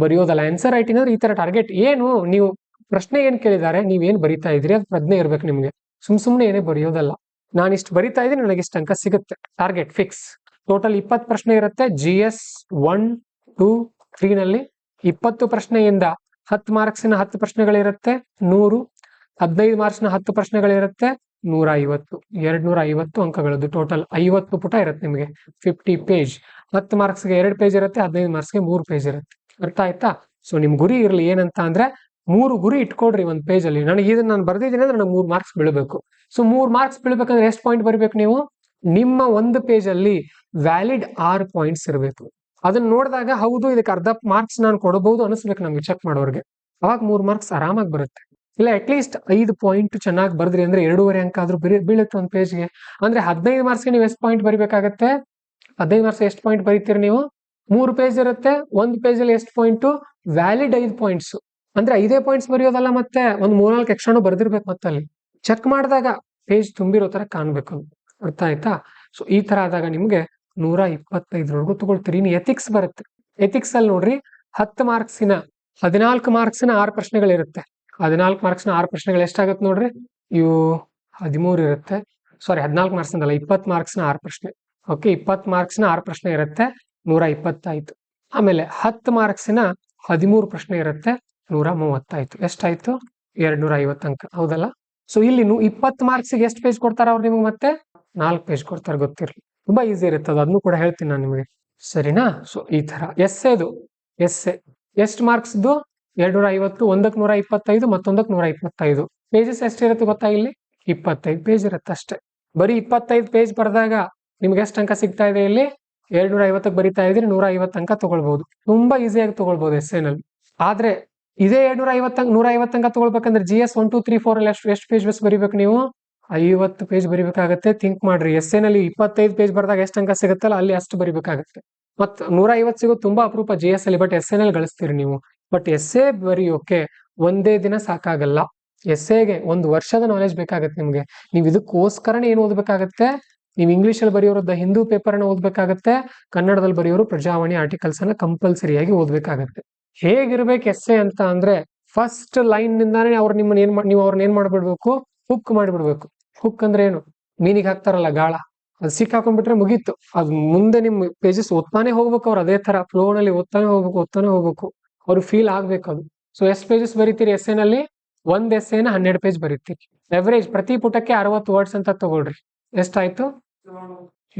ಬರೆಯೋದಲ್ಲ. ಆನ್ಸರ್ ರೈಟಿಂಗ್ ಅಂದ್ರೆ ಈ ತರ ಟಾರ್ಗೆಟ್. ಏನು ನೀವು ಪ್ರಶ್ನೆ ಏನ್ ಕೇಳಿದ್ದಾರೆ, ನೀವೇನ್ ಬರಿತಾ ಇದ್ರಿ ಅದು ಪ್ರಜ್ಞೆ ಇರ್ಬೇಕು ನಿಮ್ಗೆ. ಸುಮ್ನೆ ಏನೇ ಬರೆಯೋದಲ್ಲ. ನಾನು ಇಷ್ಟು ಬರಿತಾ ಇದ್ದೀನಿ, ನನಗೆ ಇಷ್ಟು ಅಂಕ ಸಿಗುತ್ತೆ, ಟಾರ್ಗೆಟ್ ಫಿಕ್ಸ್. ಟೋಟಲ್ 20 ಪ್ರಶ್ನೆ ಇರುತ್ತೆ. GS 1, 2, 3 ನಲ್ಲಿ 20 ಪ್ರಶ್ನೆಯಿಂದ 10 ಮಾರ್ಕ್ಸಿನ 10 ಪ್ರಶ್ನೆಗಳಿರುತ್ತೆ 100, 15 ಮಾರ್ಕ್ಸ್ನ 10 ಪ್ರಶ್ನೆಗಳಿರುತ್ತೆ 150, 250 ಅಂಕಗಳದ್ದು. ಟೋಟಲ್ 50 ಪುಟ ಇರುತ್ತೆ ನಿಮಗೆ, 50 ಪೇಜ್. 10 ಮಾರ್ಕ್ಸ್ಗೆ 2 ಪೇಜ್ ಇರುತ್ತೆ, 15 ಮಾರ್ಕ್ಸ್ಗೆ 3 ಪೇಜ್ ಇರುತ್ತೆ. ಅರ್ಥ ಆಯ್ತಾ? ಸೊ ನಿಮ್ ಗುರಿ ಇರ್ಲಿ ಏನಂತ ಅಂದ್ರೆ 3 ಗುರಿ ಇಟ್ಕೊಡ್ರಿ ಒಂದ್ ಪೇಜ್ ಅಲ್ಲಿ. ನನಗೆ ಇದನ್ನ ನಾನು ಬರ್ದಿದ್ದೀನಿ ಅಂದ್ರೆ ನನಗೆ 3 ಮಾರ್ಕ್ಸ್ ಬೀಳಬೇಕು. ಸೊ 3 ಮಾರ್ಕ್ಸ್ ಬೀಳ್ಬೇಕಂದ್ರೆ ಎಷ್ಟು ಪಾಯಿಂಟ್ ಬರಬೇಕು ನೀವು? ನಿಮ್ಮ ಒಂದು ಪೇಜ್ ಅಲ್ಲಿ ವ್ಯಾಲಿಡ್ 6 ಪಾಯಿಂಟ್ಸ್ ಇರಬೇಕು. ಅದನ್ನ ನೋಡಿದಾಗ ಹೌದು ಇದಕ್ಕೆ ಅರ್ಧ ಮಾರ್ಕ್ಸ್ ನಾನು ಕೊಡಬಹುದು ಅನಿಸ್ಬೇಕು ನಮ್ಗೆ ಚೆಕ್ ಮಾಡೋರ್ಗೆ. ಅವಾಗ 3 ಮಾರ್ಕ್ಸ್ ಆರಾಮಾಗಿ ಬರುತ್ತೆ. ಇಲ್ಲ ಅಟ್ಲೀಸ್ಟ್ 5 ಪಾಯಿಂಟ್ ಚೆನ್ನಾಗಿ ಬರ್ದ್ರಿ ಅಂದ್ರೆ 2.5 ಅಂಕ ಆದ್ರೂ ಬೀಳುತ್ತೆ ಒಂದು ಪೇಜ್ಗೆ. ಅಂದ್ರೆ 15 ಮಾರ್ಕ್ಸ್ಗೆ ನೀವು ಎಷ್ಟು ಪಾಯಿಂಟ್ ಬರಿಬೇಕಾಗತ್ತೆ? 15 ಮಾರ್ಕ್ಸ್ ಎಷ್ಟು ಪಾಯಿಂಟ್ ಬರೀತೀರಿ ನೀವು? 3 ಪೇಜ್ ಇರುತ್ತೆ, ಒಂದು ಪೇಜ್ ಅಲ್ಲಿ ಎಷ್ಟು ಪಾಯಿಂಟ್? Valid 5 points. ಅಂದ್ರೆ 5 ಪಾಯಿಂಟ್ಸ್ ಬರೆಯೋದಲ್ಲ, ಮತ್ತೆ ಒಂದು 3-4 ಎಕ್ಸ್ಟ್ರಾನು ಬರ್ದಿರ್ಬೇಕು. ಮತ್ತೆ ಅಲ್ಲಿ ಚೆಕ್ ಮಾಡಿದಾಗ ಪೇಜ್ ತುಂಬಿರೋ ತರ ಕಾಣ್ಬೇಕು. ಅರ್ಥ ಆಯ್ತಾ? ಸೊ ಈ ತರ ಆದಾಗ ನಿಮ್ಗೆ 125 ತಗೊಳ್ತೀರಿ. ಇನ್ನು ಎಥಿಕ್ಸ್ ಬರುತ್ತೆ. ಎಥಿಕ್ಸ್ ಅಲ್ಲಿ ನೋಡ್ರಿ 10 ಮಾರ್ಕ್ಸಿನ 14 ಮಾರ್ಕ್ಸಿನ 6 ಪ್ರಶ್ನೆಗಳಿರುತ್ತೆ. 14 ಮಾರ್ಕ್ಸ್ನ 6 ಪ್ರಶ್ನೆಗಳು ಎಷ್ಟಾಗುತ್ತೆ ನೋಡ್ರಿ? ಇವು 13 ಇರುತ್ತೆ. ಸಾರಿ 14 ಮಾರ್ಕ್ಸ್ ಅಂದಲ್ಲ, 20 ಮಾರ್ಕ್ಸ್ನ 6 ಪ್ರಶ್ನೆ. ಓಕೆ, 20 ಮಾರ್ಕ್ಸ್ನ 6 ಪ್ರಶ್ನೆ ಇರುತ್ತೆ, 120 ಆಯ್ತು. ಆಮೇಲೆ 10 ಮಾರ್ಕ್ಸಿನ 13 ಪ್ರಶ್ನೆ ಇರುತ್ತೆ, 130 ಆಯ್ತು. ಎಷ್ಟಾಯ್ತು? 250 ಅಂಕ. ಹೌದಲ್ಲ? ಸೊ ಇಲ್ಲಿ 20 ಮಾರ್ಕ್ಸ್ಗೆ ಎಷ್ಟು ಪೇಜ್ ಕೊಡ್ತಾರ ಅವ್ರು ನಿಮ್ಗೆ? ಮತ್ತೆ 4 ಪೇಜ್ ಕೊಡ್ತಾರೆ. ಗೊತ್ತಿರ್ಲಿ, ತುಂಬಾ ಈಸಿ ಇರುತ್ತೆ ಅದು, ಅದನ್ನು ಕೂಡ ಹೇಳ್ತೀನಿ ನಾನು ನಿಮಗೆ. ಸರಿನಾ? ಸೊ ಈ ತರ ಎಸ್ಸೆದು ಎಷ್ಟು ಮಾರ್ಕ್ಸ್ದು? 250, ಒಂದಕ್ಕೆ 125, ಮತ್ತೊಂದಕ್ಕೆ 125. ಪೇಜಸ್ ಎಷ್ಟಿರುತ್ತೆ ಗೊತ್ತಾ? ಇಲ್ಲಿ 25 ಪೇಜ್ ಇರುತ್ತೆ ಅಷ್ಟೇ. ಬರೀ 25 ಪೇಜ್ ಬರೆದಾಗ ನಿಮ್ಗೆ ಎಷ್ಟು ಅಂಕ ಸಿಗ್ತಾ ಇದೆ? ಇಲ್ಲಿ 250ಕ್ಕೆ ಬರಿತಾ ಇದ್ರಿ, 150 ಅಂಕ ತಗೊಳ್ಬಹುದು. ತುಂಬಾ ಈಸಿಯಾಗಿ ತಗೊಳ್ಬಹುದು ಎಸ್ಸೆನಲ್ಲಿ. ಆದ್ರೆ ಇದೇ 150 ಅಂಕ ತಗೊಳ್ಬೇಕಂದ್ರೆ GS 1, 2, 3, 4 ಅಲ್ಲಿ ಎಷ್ಟು ಪೇಜ್ ಬರಿಬೇಕು ನೀವು? 50 ಪೇಜ್ ಬರಿಬೇಕಾಗತ್ತೆ. ಥಿಂಕ್ ಮಾಡ್ರಿ, ಎಸ್ಸೆನಲ್ಲಿ 25 ಪೇಜ್ ಬರ್ದಾಗ ಎಷ್ಟು ಅಂಕ ಸಿಗುತ್ತಲ್ಲ ಅಲ್ಲಿ ಅಷ್ಟು ಬರಿಬೇಕಾಗತ್ತೆ. ಮತ್ 150 ಸಿಗೋದು ತುಂಬಾ ಅಪರೂಪ GS ಅಲ್ಲಿ. ಬಟ್ ಎಸ್ಸೆನಲ್ಲಿ ಗಳಿಸ್ತೀರಿ ನೀವು. ಬಟ್ ಎಸ್ಸೆ ಬರೆಯೋಕೆ ಒಂದೇ ದಿನ ಸಾಕಾಗಲ್ಲ. ಎಸ್ಸೆಗೆ 1 ವರ್ಷದ ನಾಲೆಜ್ ಬೇಕಾಗತ್ತೆ ನಿಮ್ಗೆ. ನೀವು ಇದಕ್ಕೋಸ್ಕರನೇ ಏನು ಓದ್ಬೇಕಾಗತ್ತೆ? ನೀವು ಇಂಗ್ಲಿಷ್ ಅಲ್ಲಿ ಬರೆಯೋರು ದ ಹಿಂದೂ ಪೇಪರ್ ಅನ್ನ ಓದ್ಬೇಕಾಗತ್ತೆ, ಕನ್ನಡದಲ್ಲಿ ಬರೆಯೋರು ಪ್ರಜಾವಾಣಿ ಆರ್ಟಿಕಲ್ಸ್ ಅನ್ನ ಕಂಪಲ್ಸರಿಯಾಗಿ ಓದ್ಬೇಕಾಗತ್ತೆ. ಹೇಗಿರ್ಬೇಕು ಎಸ್ಸೆ ಅಂತ ಅಂದ್ರೆ, ಫಸ್ಟ್ ಲೈನ್ ನಿಂದಾನೇ ನೀವು ಅವ್ರನ್ನ ಏನ್ ಮಾಡ್ಬಿಡ್ಬೇಕು? ಹುಕ್ ಮಾಡಿಬಿಡ್ಬೇಕು. ಹುಕ್ ಅಂದ್ರೆ ಏನು? ಮೀನಿಗೆ ಹಾಕ್ತಾರಲ್ಲ ಗಾಳ, ಅದು ಸಿಕ್ಕಾಕೊಂಡ್ಬಿಟ್ರೆ ಮುಗೀತು. ಅದು ಮುಂದೆ ನಿಮ್ ಪೇಜಸ್ ಓದ್ತಾನೆ ಹೋಗ್ಬೇಕು. ಅವ್ರು ಅದೇ ತರ ಫ್ಲೋ ನಲ್ಲಿ ಓದ್ತಾನೆ ಹೋಗ್ಬೇಕು. ಅವ್ರು ಫೀಲ್ ಆಗ್ಬೇಕು ಅದು. ಸೊ ಎಷ್ಟು ಪೇಜಸ್ ಬರೀತೀರಿ ಎಸ್ಸೆನಲ್ಲಿ? ಒಂದ್ ಎಸ್ಸೆನ 12 ಪೇಜ್ ಬರೀತೀರಿ. ಎವರೇಜ್ ಪ್ರತಿ ಪುಟಕ್ಕೆ 60 ವರ್ಡ್ಸ್ ಅಂತ ತಗೊಳ್ರಿ. ಎಷ್ಟಾಯ್ತು?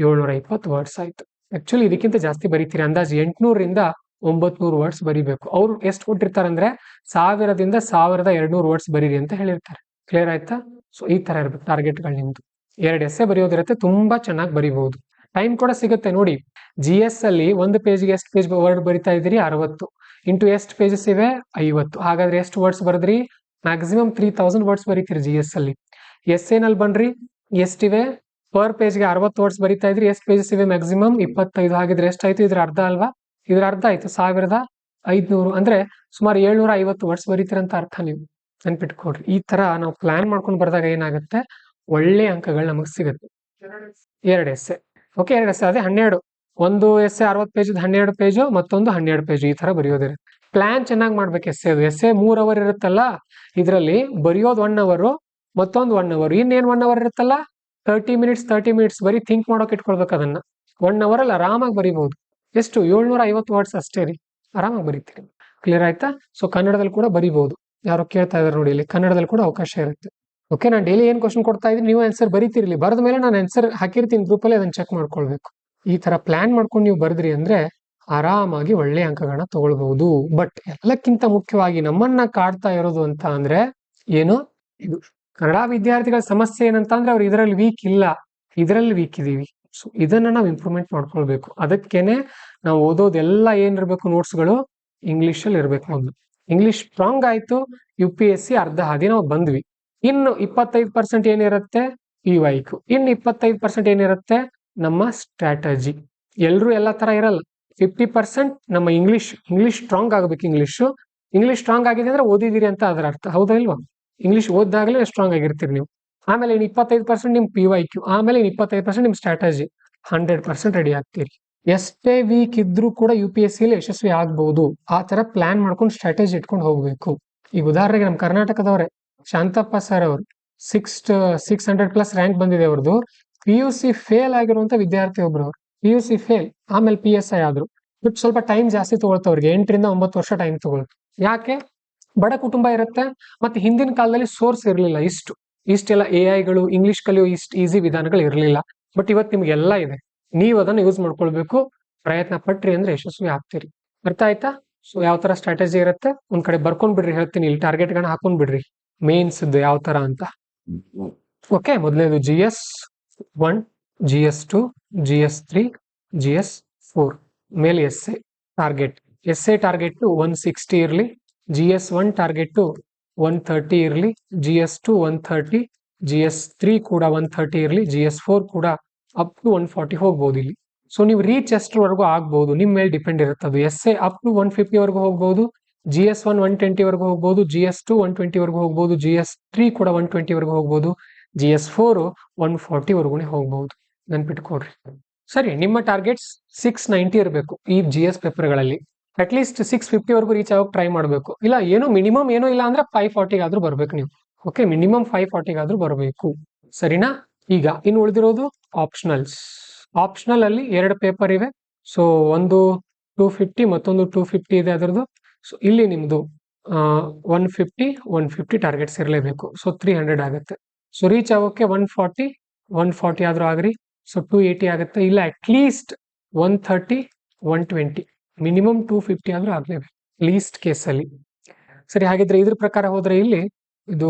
720 ವರ್ಡ್ಸ್ ಆಯ್ತು. ಆಕ್ಚುಲಿ ಇದಕ್ಕಿಂತ ಜಾಸ್ತಿ ಬರೀತೀರಿ. ಅಂದಾಜು 800ರಿಂದ 900 ವರ್ಡ್ಸ್ ಬರಿಬೇಕು. ಅವ್ರು ಎಷ್ಟು ಕೊಟ್ಟಿರ್ತಾರೆ ಅಂದ್ರೆ 1000ದಿಂದ 1200 ವರ್ಡ್ಸ್ ಬರೀರಿ ಅಂತ ಹೇಳಿರ್ತಾರೆ. ಕ್ಲಿಯರ್ ಆಯ್ತಾ? ಸೊ ಈ ತರ ಇರ್ಬೇಕು ಟಾರ್ಗೆಟ್ಗಳು ನಿಮ್ದು. 2 ಎಸ್ಸೆ ಬರೆಯೋದಿರುತ್ತೆ, ತುಂಬಾ ಚೆನ್ನಾಗಿ ಬರಿಬಹುದು. ಟೈಮ್ ಕೂಡ ಸಿಗುತ್ತೆ ನೋಡಿ. GS ಅಲ್ಲಿ ಒಂದು ಪೇಜ್ಗೆ ಎಷ್ಟು ಪೇಜ್ ವರ್ಡ್ ಬರಿತಾ ಇದ್ದೀರಿ? 60 ಇಂಟು ಎಷ್ಟು ಪೇಜಸ್ ಇವೆ? 50. ಹಾಗಾದ್ರೆ ಎಷ್ಟು ವರ್ಡ್ಸ್ ಬರೆದ್ರಿ? ಮ್ಯಾಕ್ಸಿಮಮ್ 3000 ವರ್ಡ್ಸ್ ಬರೀತೀರಿ GS ಅಲ್ಲಿ. ಎಸ್ಸೆನಲ್ಲಿ ಬನ್ರಿ, ಎಷ್ಟಿವೆ? ಪರ್ ಪೇಜ್ಗೆ 60 ವರ್ಡ್ಸ್ ಬರಿತಾ ಇದ್ರಿ, ಎಷ್ಟು ಪೇಜಸ್ ಇವೆ? ಮ್ಯಾಕ್ಸಿಮಮ್ 25. ಹಾಗಿದ್ರೆ ಎಷ್ಟಾಯ್ತು? ಇದ್ರ ಅರ್ಧ ಅಲ್ವಾ? ಇದ್ರ ಅರ್ಧ ಆಯ್ತು 1500. ಅಂದ್ರೆ ಸುಮಾರು 750 ವರ್ಡ್ಸ್ ಬರೀತೀರಂತ ಅರ್ಥ. ನೀವು ನೆನ್ಪಿಟ್ಕೊಡ್ರಿ. ಈ ತರ ನಾವು ಪ್ಲಾನ್ ಮಾಡ್ಕೊಂಡು ಬರ್ದಾಗ ಏನಾಗುತ್ತೆ? ಒಳ್ಳೆ ಅಂಕಗಳು ನಮಗ್ ಸಿಗುತ್ತೆ. 2 ಎಸ್ಸೆ. ಓಕೆ, 2 ಎಸ್ಸೆ ಅದೇ 12. ಒಂದು ಎಸ್ಸೆ 60 ಪೇಜ್, 12 ಪೇಜು, ಮತ್ತೊಂದು 12 ಪೇಜ್. ಈ ತರ ಬರೆಯೋದಿರುತ್ತೆ. ಪ್ಲಾನ್ ಚೆನ್ನಾಗಿ ಮಾಡ್ಬೇಕು ಎಸ್ಸೆ. ಎಸ್ಸೆ 3 ಅವರ್ ಇರುತ್ತಲ್ಲ, ಇದರಲ್ಲಿ ಬರೆಯೋದು 1 ಅವರ್, ಮತ್ತೊಂದು 1 ಅವರ್, ಇನ್ನೇನ್ 1 ಅವರ್ ಇರುತ್ತಲ್ಲ 30 ಮಿನಿಟ್ಸ್ ಬರೀ ಥಿಂಕ್ ಮಾಡೋಕೆ ಇಟ್ಕೊಳ್ಬೇಕು. ಅದನ್ನ 1 ಅವರ್ ಅಲ್ಲಿ ಆರಾಮಾಗಿ ಬರೀಬಹುದು. ಎಷ್ಟು? 750 ವರ್ಡ್ಸ್ ಅಷ್ಟೇ ರೀ, ಆರಾಮಾಗಿ ಬರೀತೀರಿ. ಕ್ಲಿಯರ್ ಆಯ್ತಾ? ಸೊ ಕನ್ನಡದಲ್ಲಿ ಕೂಡ ಬರೀಬಹುದು. ಯಾರೋ ಕೇಳ್ತಾ ಇದಾರೆ ನೋಡಿ, ಇಲ್ಲಿ ಕನ್ನಡದಲ್ಲಿ ಕೂಡ ಅವಕಾಶ ಇರುತ್ತೆ. ಓಕೆ, ನಾನು ಡೈಲಿ ಏನ್ ಕ್ವಶನ್ ಕೊಡ್ತಾ ಇದ್ದೀನಿ, ನೀವು ಆನ್ಸರ್ ಬರೀತಿರ್ಲಿ. ಬರೆದ ಮೇಲೆ ನಾನು ಆನ್ಸರ್ ಹಾಕಿರ್ತೀನಿ ಗ್ರೂಪಲ್ಲಿ, ಅದನ್ನ ಚೆಕ್ ಮಾಡ್ಕೊಳ್ಬೇಕು. ಈ ತರ ಪ್ಲಾನ್ ಮಾಡ್ಕೊಂಡು ನೀವು ಬರೆದ್ರಿ ಅಂದ್ರೆ ಆರಾಮಾಗಿ ಒಳ್ಳೆ ಅಂಕಗಳನ್ನ ತಗೊಳ್ಬಹುದು. ಬಟ್ ಎಲ್ಲಕ್ಕಿಂತ ಮುಖ್ಯವಾಗಿ ನಮ್ಮನ್ನ ಕಾಡ್ತಾ ಇರೋದು ಅಂತ ಅಂದ್ರೆ ಏನು? ಇದು ಕನ್ನಡ ವಿದ್ಯಾರ್ಥಿಗಳ ಸಮಸ್ಯೆ ಏನಂತ ಅಂದ್ರೆ ಅವ್ರು ಇದರಲ್ಲಿ ವೀಕ್ ಇಲ್ಲ, ಇದರಲ್ಲಿ ವೀಕ್ ಇದೀವಿ. ಸೊ ಇದನ್ನ ನಾವು ಇಂಪ್ರೂವ್ಮೆಂಟ್ ಮಾಡ್ಕೊಳ್ಬೇಕು. ಅದಕ್ಕೇನೆ ನಾವು ಓದೋದೆಲ್ಲ ಏನಿರ್ಬೇಕು? ನೋಟ್ಸ್ಗಳು ಇಂಗ್ಲಿಷ್ ಅಲ್ಲಿ ಇರ್ಬೇಕು. ಮೊದಲು ಇಂಗ್ಲಿಷ್ ಸ್ಟ್ರಾಂಗ್ ಆಯ್ತು, UPSC ಅರ್ಧ ಹಾದಿ ನಾವು ಬಂದ್ವಿ. ಇನ್ನು 25% ಏನಿರುತ್ತೆ? PYQ. ಇನ್ನು 25% ಏನಿರುತ್ತೆ? ನಮ್ಮ ಸ್ಟ್ರಾಟಜಿ. ಎಲ್ರು ಎಲ್ಲ ತರ ಇರಲ್ಲ. 50% ನಮ್ಮ ಇಂಗ್ಲಿಷ್ ಸ್ಟ್ರಾಂಗ್ ಆಗ್ಬೇಕು. ಇಂಗ್ಲಿಷ್ ಸ್ಟ್ರಾಂಗ್ ಆಗಿದೆ ಅಂದ್ರೆ ಓದಿದಿರಿ ಅಂತ ಅದರ ಅರ್ಥ. ಹೌದಾ ಇಲ್ವಾ? ಇಂಗ್ಲಿಷ್ ಓದ್ದಾಗಲೇ ಸ್ಟ್ರಾಂಗ್ ಆಗಿರ್ತೀರಿ ನೀವು. ಆಮೇಲೆ ಇನ್ನು 25% ನಿಮ್ PYQ, ಆಮೇಲೆ ಇನ್ನು 25% ನಿಮ್ ಸ್ಟ್ರಾಟಜಿ. 100% ರೆಡಿ ಆಗ್ತೀರಿ. ಎಷ್ಟೇ ವೀಕ್ ಇದ್ರೂ ಕೂಡ UPSC ಅಲ್ಲಿ ಯಶಸ್ವಿ ಆಗ್ಬಹುದು. ಆ ತರ ಪ್ಲಾನ್ ಮಾಡ್ಕೊಂಡು ಸ್ಟ್ರಾಟಜಿ ಇಟ್ಕೊಂಡು ಹೋಗ್ಬೇಕು. ಈಗ ಉದಾಹರಣೆಗೆ ನಮ್ಮ ಕರ್ನಾಟಕದವರೇ ಶಾಂತಪ್ಪ ಸರ್ ಅವರು 600+ ರ್ಯಾಂಕ್ ಬಂದಿದೆ ಅವ್ರದ್ದು. PUC ಫೇಲ್ ಆಗಿರುವಂತ ವಿದ್ಯಾರ್ಥಿ ಒಬ್ರು, PUC ಫೇಲ್, ಆಮೇಲೆ PSI ಆದ್ರು. ಬಟ್ ಸ್ವಲ್ಪ ಟೈಮ್ ಜಾಸ್ತಿ ತಗೊಳ್ತು ಅವ್ರಿಗೆ, 8 ರಿಂದ 9 ವರ್ಷ ಟೈಮ್ ತಗೊಳ್ತು. ಯಾಕೆ? ಬಡ ಕುಟುಂಬ ಇರುತ್ತೆ, ಮತ್ತೆ ಹಿಂದಿನ ಕಾಲದಲ್ಲಿ ಸೋರ್ಸ್ ಇರಲಿಲ್ಲ, ಇಷ್ಟೆಲ್ಲ AI ಗಳು, ಇಂಗ್ಲಿಷ್ ಕಲಿಯೋ ಇಷ್ಟು ಈಸಿ ವಿಧಾನಗಳು ಇರಲಿಲ್ಲ. ಬಟ್ ಇವತ್ತು ನಿಮ್ಗೆಲ್ಲ ಇದೆ, ನೀವು ಅದನ್ನು ಯೂಸ್ ಮಾಡ್ಕೊಳ್ಬೇಕು. ಪ್ರಯತ್ನ ಪಟ್ರಿ ಅಂದ್ರೆ ಯಶಸ್ವಿ ಆಗ್ತೀರಿ. ಅರ್ಥ ಆಯ್ತಾ? ಸೊ ಯಾವ ತರ ಸ್ಟ್ರಾಟಜಿ ಇರುತ್ತೆ ಒಂದ್ ಕಡೆ ಬರ್ಕೊಂಡ್ ಬಿಡ್ರಿ, ಹೇಳ್ತೀನಿ, ಇಲ್ಲಿ ಟಾರ್ಗೆಟ್ಗಳನ್ನ ಹಾಕೊಂಡ್ ಬಿಡ್ರಿ, ಮೇನ್ಸ್ ಯಾವ ತರ ಅಂತ. ಓಕೆ, ಮೊದಲನೇದು GS1, GS2, GS3, GS4, ಮೇಲೆ ಟಾರ್ಗೆಟ್. ಟಾರ್ಗೆಟ್ 160 ಇರಲಿ, GS1 ಟಾರ್ಗೆಟ್ 130 ಇರಲಿ, GS2 130, GS3 ಕೂಡ 130 ಇರಲಿ, GS4 ಕೂಡ ಅಪ್ ಟು 140 ಹೋಗ್ಬೋದು ಇಲ್ಲಿ. ಸೊ ನೀವು ರೀಚ್ ಎಷ್ಟರವರೆಗೂ ಆಗ್ಬಹುದು, ನಿಮ್ ಮೇಲೆ ಡಿಪೆಂಡ್ ಇರುತ್ತೆ ಅದು. ಅಪ್ ಟು 150 ವರೆಗೂ ಹೋಗ್ಬಹುದು, GS1 120 ವರೆಗೂ ಹೋಗ್ಬಹುದು, GS2 120 ವರೆಗೂ ಹೋಗ್ಬಹುದು, GS3 ಕೂಡ 120 ವರೆಗೂ ಹೋಗ್ಬಹುದು, GS4 140 ವರೆಗೂ ಹೋಗ್ಬಹುದು. ನೆನ್ಪಿಟ್ಕೊಡ್ರಿ. ಸರಿ, ನಿಮ್ಮ ಟಾರ್ಗೆಟ್ಸ್ 690 ಇರಬೇಕು ಈ GS ಪೇಪರ್ಗಳಲ್ಲಿ. ಅಟ್ಲೀಸ್ಟ್ 650 ವರೆಗೂ ರೀಚ್ ಆಗೋಕೆ ಟ್ರೈ ಮಾಡಬೇಕು. ಇಲ್ಲ ಏನೋ ಮಿನಿಮಮ್ ಏನೋ ಇಲ್ಲ ಅಂದ್ರೆ 540 ಆದ್ರೂ ಬರ್ಬೇಕು ನೀವು. ಓಕೆ, ಮಿನಿಮಮ್ 540 ಆದ್ರೂ ಬರಬೇಕು. ಸರಿನಾ? ಈಗ ಇನ್ನು ಉಳಿದಿರೋದು ಆಪ್ಷನಲ್ಸ್. ಆಪ್ಷನಲ್ ಅಲ್ಲಿ 2 ಪೇಪರ್ ಇವೆ. ಸೊ ಒಂದು 250 ಮತ್ತೊಂದು 250 ಇದೆ ಅದರದ್ದು. ಸೊ ಇಲ್ಲಿ ನಿಮ್ದು 150 ಟಾರ್ಗೆಟ್ಸ್ ಇರಲೇಬೇಕು. ಸೊ 300 ಆಗುತ್ತೆ. ಸೊ ರೀಚ್ ಆಗೋಕೆ 140 ಆದ್ರೂ ಆಗ್ರಿ. ಸೊ 280 ಆಗುತ್ತೆ. ಇಲ್ಲ ಅಟ್ಲೀಸ್ಟ್ 130, 120, ಮಿನಿಮಮ್ 250 ಆದ್ರೂ ಆಗ್ಲೇಬೇಕು ಲೀಸ್ಟ್ ಕೇಸಲ್ಲಿ. ಸರಿ, ಹಾಗಿದ್ರೆ ಇದ್ರ ಪ್ರಕಾರ ಹೋದ್ರೆ ಇಲ್ಲಿ ಇದು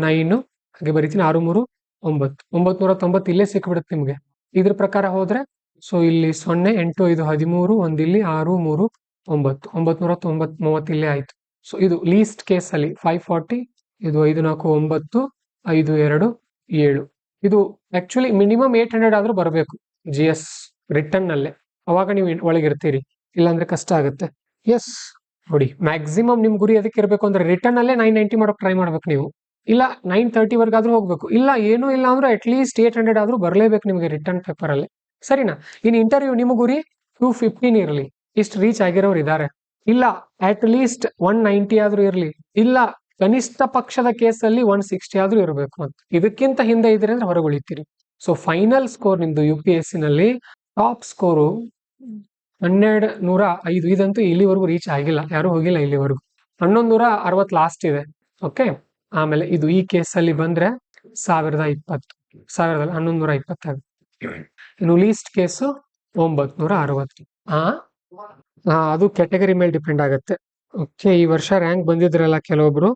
9 ಹಾಗೆ ಬರೀತೀನಿ, 6 3 9, 990 ಇಲ್ಲೇ ಸಿಕ್ಬಿಡುತ್ತೆ ನಿಮ್ಗೆ ಇದ್ರ ಪ್ರಕಾರ ಹೋದ್ರೆ. ಸೊ ಇಲ್ಲಿ 0 8 5 13, ಒಂದಿಲ್ಲಿ 6 3 9, 930 ಇಲ್ಲೇ ಆಯ್ತು. ಸೊ ಇದು ಲೀಸ್ಟ್ ಕೇಸ್ ಅಲ್ಲಿ 540, ಇದು 5 4 9, 5 2 7. ಇದು ಆಕ್ಚುಲಿ ಮಿನಿಮಮ್ 800 ಆದ್ರೂ ಬರಬೇಕು GS ರಿಟರ್ನ್ ನಲ್ಲೇ, ಅವಾಗ ನೀವು ಒಳಗಿರ್ತೀರಿ, ಇಲ್ಲಾಂದ್ರೆ ಕಷ್ಟ ಆಗುತ್ತೆ. ಎಸ್, ನೋಡಿ, ಮ್ಯಾಕ್ಸಿಮಮ್ ನಿಮ್ ಗುರಿ ಅದಕ್ಕೆ ಇರಬೇಕು ಅಂದ್ರೆ ರಿಟರ್ನ್ ಅಲ್ಲೇ 990 ಮಾಡೋಕೆ ಟ್ರೈ ಮಾಡ್ಬೇಕು ನೀವು. ಇಲ್ಲ 930 ವರ್ಗಾದ್ರೂ ಹೋಗ್ಬೇಕು. ಇಲ್ಲ ಏನೂ ಇಲ್ಲ ಅಂದ್ರೆ ಅಟ್ಲೀಸ್ಟ್ 800 ಆದ್ರೂ ಬರಲೇಬೇಕು ನಿಮಗೆ ರಿಟರ್ನ್ ಪೇಪರ್ ಅಲ್ಲಿ. ಸರಿನಾ? ಇನ್ ಇಂಟರ್ವ್ಯೂ ನಿಮ್ಮ ಗುರಿ 215 ಇರಲಿ, ಇಷ್ಟು ರೀಚ್ ಆಗಿರೋರು ಇದ್ದಾರೆ. ಇಲ್ಲ ಅಟ್ ಲೀಸ್ಟ್ 190 ಆದ್ರೂ ಇರಲಿ. ಇಲ್ಲ ಕನಿಷ್ಠ ಪಕ್ಷದ ಕೇಸಲ್ಲಿ 160 ಆದ್ರೂ ಇರಬೇಕು ಅಂತ. ಇದಕ್ಕಿಂತ ಹಿಂದೆ ಇದ್ರೆ ಅಂದ್ರೆ ಹೊರಗುಳಿತೀರಿ. ಸೊ ಫೈನಲ್ ಸ್ಕೋರ್ ನಿಮ್ದು UPSC ನಲ್ಲಿ ಟಾಪ್ ಸ್ಕೋರು 1205. ಇದಂತೂ ಇಲ್ಲಿವರೆಗೂ ರೀಚ್ ಆಗಿಲ್ಲ, ಯಾರು ಹೋಗಿಲ್ಲ ಇಲ್ಲಿವರೆಗೂ. 1160 ಲಾಸ್ಟ್ ಇದೆ. ಓಕೆ, ಆಮೇಲೆ ಇದು ಈ ಕೇಸಲ್ಲಿ ಬಂದ್ರೆ 1020, 1120 ಆಗುತ್ತೆ. ಇನ್ನು ಲೀಸ್ಟ್ ಕೇಸು 960. ಅದು ಕ್ಯಾಟಗರಿ ಮೇಲೆ ಡಿಪೆಂಡ್ ಆಗುತ್ತೆ. ಓಕೆ, ಈ ವರ್ಷ ರ್ಯಾಂಕ್ ಬಂದಿದ್ರಲ್ಲ ಕೆಲವೊಬ್ರು,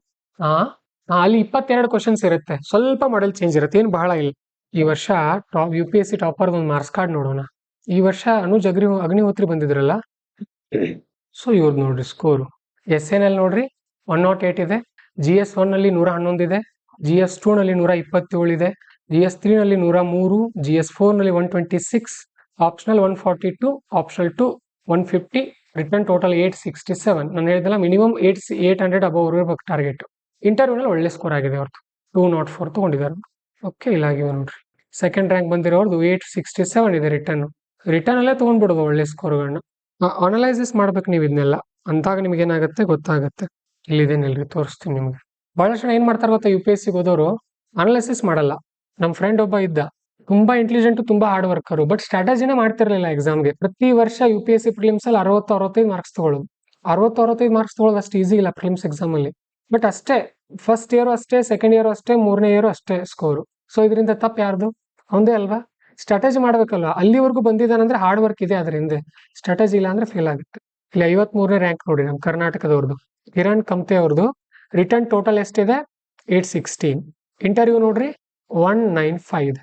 ಅಲ್ಲಿ 22 ಕ್ವಶನ್ಸ್ ಇರುತ್ತೆ, ಸ್ವಲ್ಪ ಮಾಡೆಲ್ ಚೇಂಜ್ ಇರುತ್ತೆ, ಏನು ಬಹಳ ಇಲ್ಲ. ಈ ವರ್ಷ UPSC ಟಾಪರ್ ಒಂದು ಮಾರ್ಕ್ಸ್ ಕಾರ್ಡ್ ನೋಡೋಣ. ಈ ವರ್ಷ ಅನುಜ್ ಅಗ್ನಿಹೋತ್ರಿ ಬಂದಿದ್ರಲ್ಲ, ಸೊ ಇವ್ರದ್ದು ನೋಡ್ರಿ ಸ್ಕೋರು. SNL ನೋಡ್ರಿ 108 ಇದೆ, GS1 ನಲ್ಲಿ 111 ಇದೆ, GS2 ನಲ್ಲಿ 127 ಇದೆ, GS3 ನಲ್ಲಿ 103, GS4 ನಲ್ಲಿ 126, ಆಪ್ಷನಲ್ 142, ಆಪ್ಷನಲ್ 2 150, ರಿಟರ್ನ್ ಟೋಟಲ್ 867. ನಾನು ಹೇಳಿದಲ್ಲ ಮಿನಿಮಮ್ 800 ಅಬೌವ್ ಇರಬೇಕು ಟಾರ್ಗೆಟ್. ಇಂಟರ್ವ್ಯೂನಲ್ಲಿ ಒಳ್ಳೆ ಸ್ಕೋರ್ ಆಗಿದೆ ಅವ್ರದ್ದು, 204 ತಗೊಂಡಿದ್ದಾರೆ. ಓಕೆ, ಇಲ್ಲಾಗಿವೆ ನೋಡ್ರಿ. ಸೆಕೆಂಡ್ ರ್ಯಾಂಕ್ ಬಂದಿರೋರ್ದು 867 ಇದೆ ರಿಟರ್ನ್ ಅಲ್ಲೇ ತಗೊಂಡ್ಬಿಡೋದು ಒಳ್ಳೆ ಸ್ಕೋರ್ಗಳನ್ನ. ಅನಲೈಸಿಸ್ ಮಾಡ್ಬೇಕು ನೀವು ಇದನ್ನೆಲ್ಲ, ಅಂತಾಗ ನಿಮ್ಗೆ ಏನಾಗುತ್ತೆ ಗೊತ್ತಾಗುತ್ತೆ. ಇಲ್ಲಿದೇನಿಲ್ರಿ, ತೋರಿಸ್ತೀನಿ ನಿಮ್ಗೆ. ಬಹಳಷ್ಟು ಜನ ಏನ್ ಮಾಡ್ತಾರೆ ಗೊತ್ತಾ, UPSC ಹೋದವರು ಅನಲೈಸಿಸ್ ಮಾಡಲ್ಲ. ನಮ್ಮ ಫ್ರೆಂಡ್ ಒಬ್ಬ ಇದ್ದ, ತುಂಬಾ ಇಂಟೆಲಿಜೆಂಟ್, ತುಂಬಾ ಹಾರ್ಡ್ ವರ್ಕರು, ಬಟ್ ಸ್ಟ್ರಾಟಜಿನೇ ಮಾಡ್ತಿರ್ಲಿಲ್ಲ ಎಕ್ಸಾಮ್ಗೆ. ಪ್ರತಿ ವರ್ಷ UPSC ಪ್ರಿಲಿಮ್ಸ್ ಅಲ್ಲಿ 60-65 ಮಾರ್ಕ್ಸ್ ತಗೊಳ್ಳೋದು. 60-65 ಮಾರ್ಕ್ಸ್ ತಗೊಳ್ಳೋದು ಅಷ್ಟು ಈಸಿ ಇಲ್ಲ ಪ್ರಿಲಿಮ್ಸ್ ಎಕ್ಸಾಮ್ ಅಲ್ಲಿ. ಬಟ್ ಅಷ್ಟೇ, ಫಸ್ಟ್ ಇಯರ್ ಅಷ್ಟೇ, ಸೆಕೆಂಡ್ ಇಯರ್ ಅಷ್ಟೇ, 3ನೇ ಇಯರ್ ಅಷ್ಟೇ ಸ್ಕೋರು. ಸೊ ಇದರಿಂದ ತಪ್ಪು ಯಾರ್ದು? ಅವಂದೇ ಅಲ್ವಾ? ಸ್ಟ್ರಾಟಜಿ ಮಾಡ್ಬೇಕಲ್ವಾ? ಅಲ್ಲಿವರೆಗೂ ಬಂದಿದ್ದಾನಂದ್ರೆ ಹಾರ್ಡ್ ವರ್ಕ್ ಇದೆ ಅದ್ರ ಹಿಂದೆ, ಸ್ಟ್ರಾಟಜಿ ಇಲ್ಲ ಅಂದ್ರೆ ಫೇಲ್ ಆಗುತ್ತೆ. ಇಲ್ಲಿ 53ನೇ ರ್ಯಾಂಕ್ ನೋಡಿ ನಮ್ಮ ಕರ್ನಾಟಕದವ್ರದ್ದು, ಕಿರಣ್ ಕಮ್ತೆ ಅವ್ರದ್ದು. ರಿಟರ್ನ್ ಟೋಟಲ್ ಎಷ್ಟಿದೆ? 816. ಇಂಟರ್ವ್ಯೂ ನೋಡ್ರಿ 195.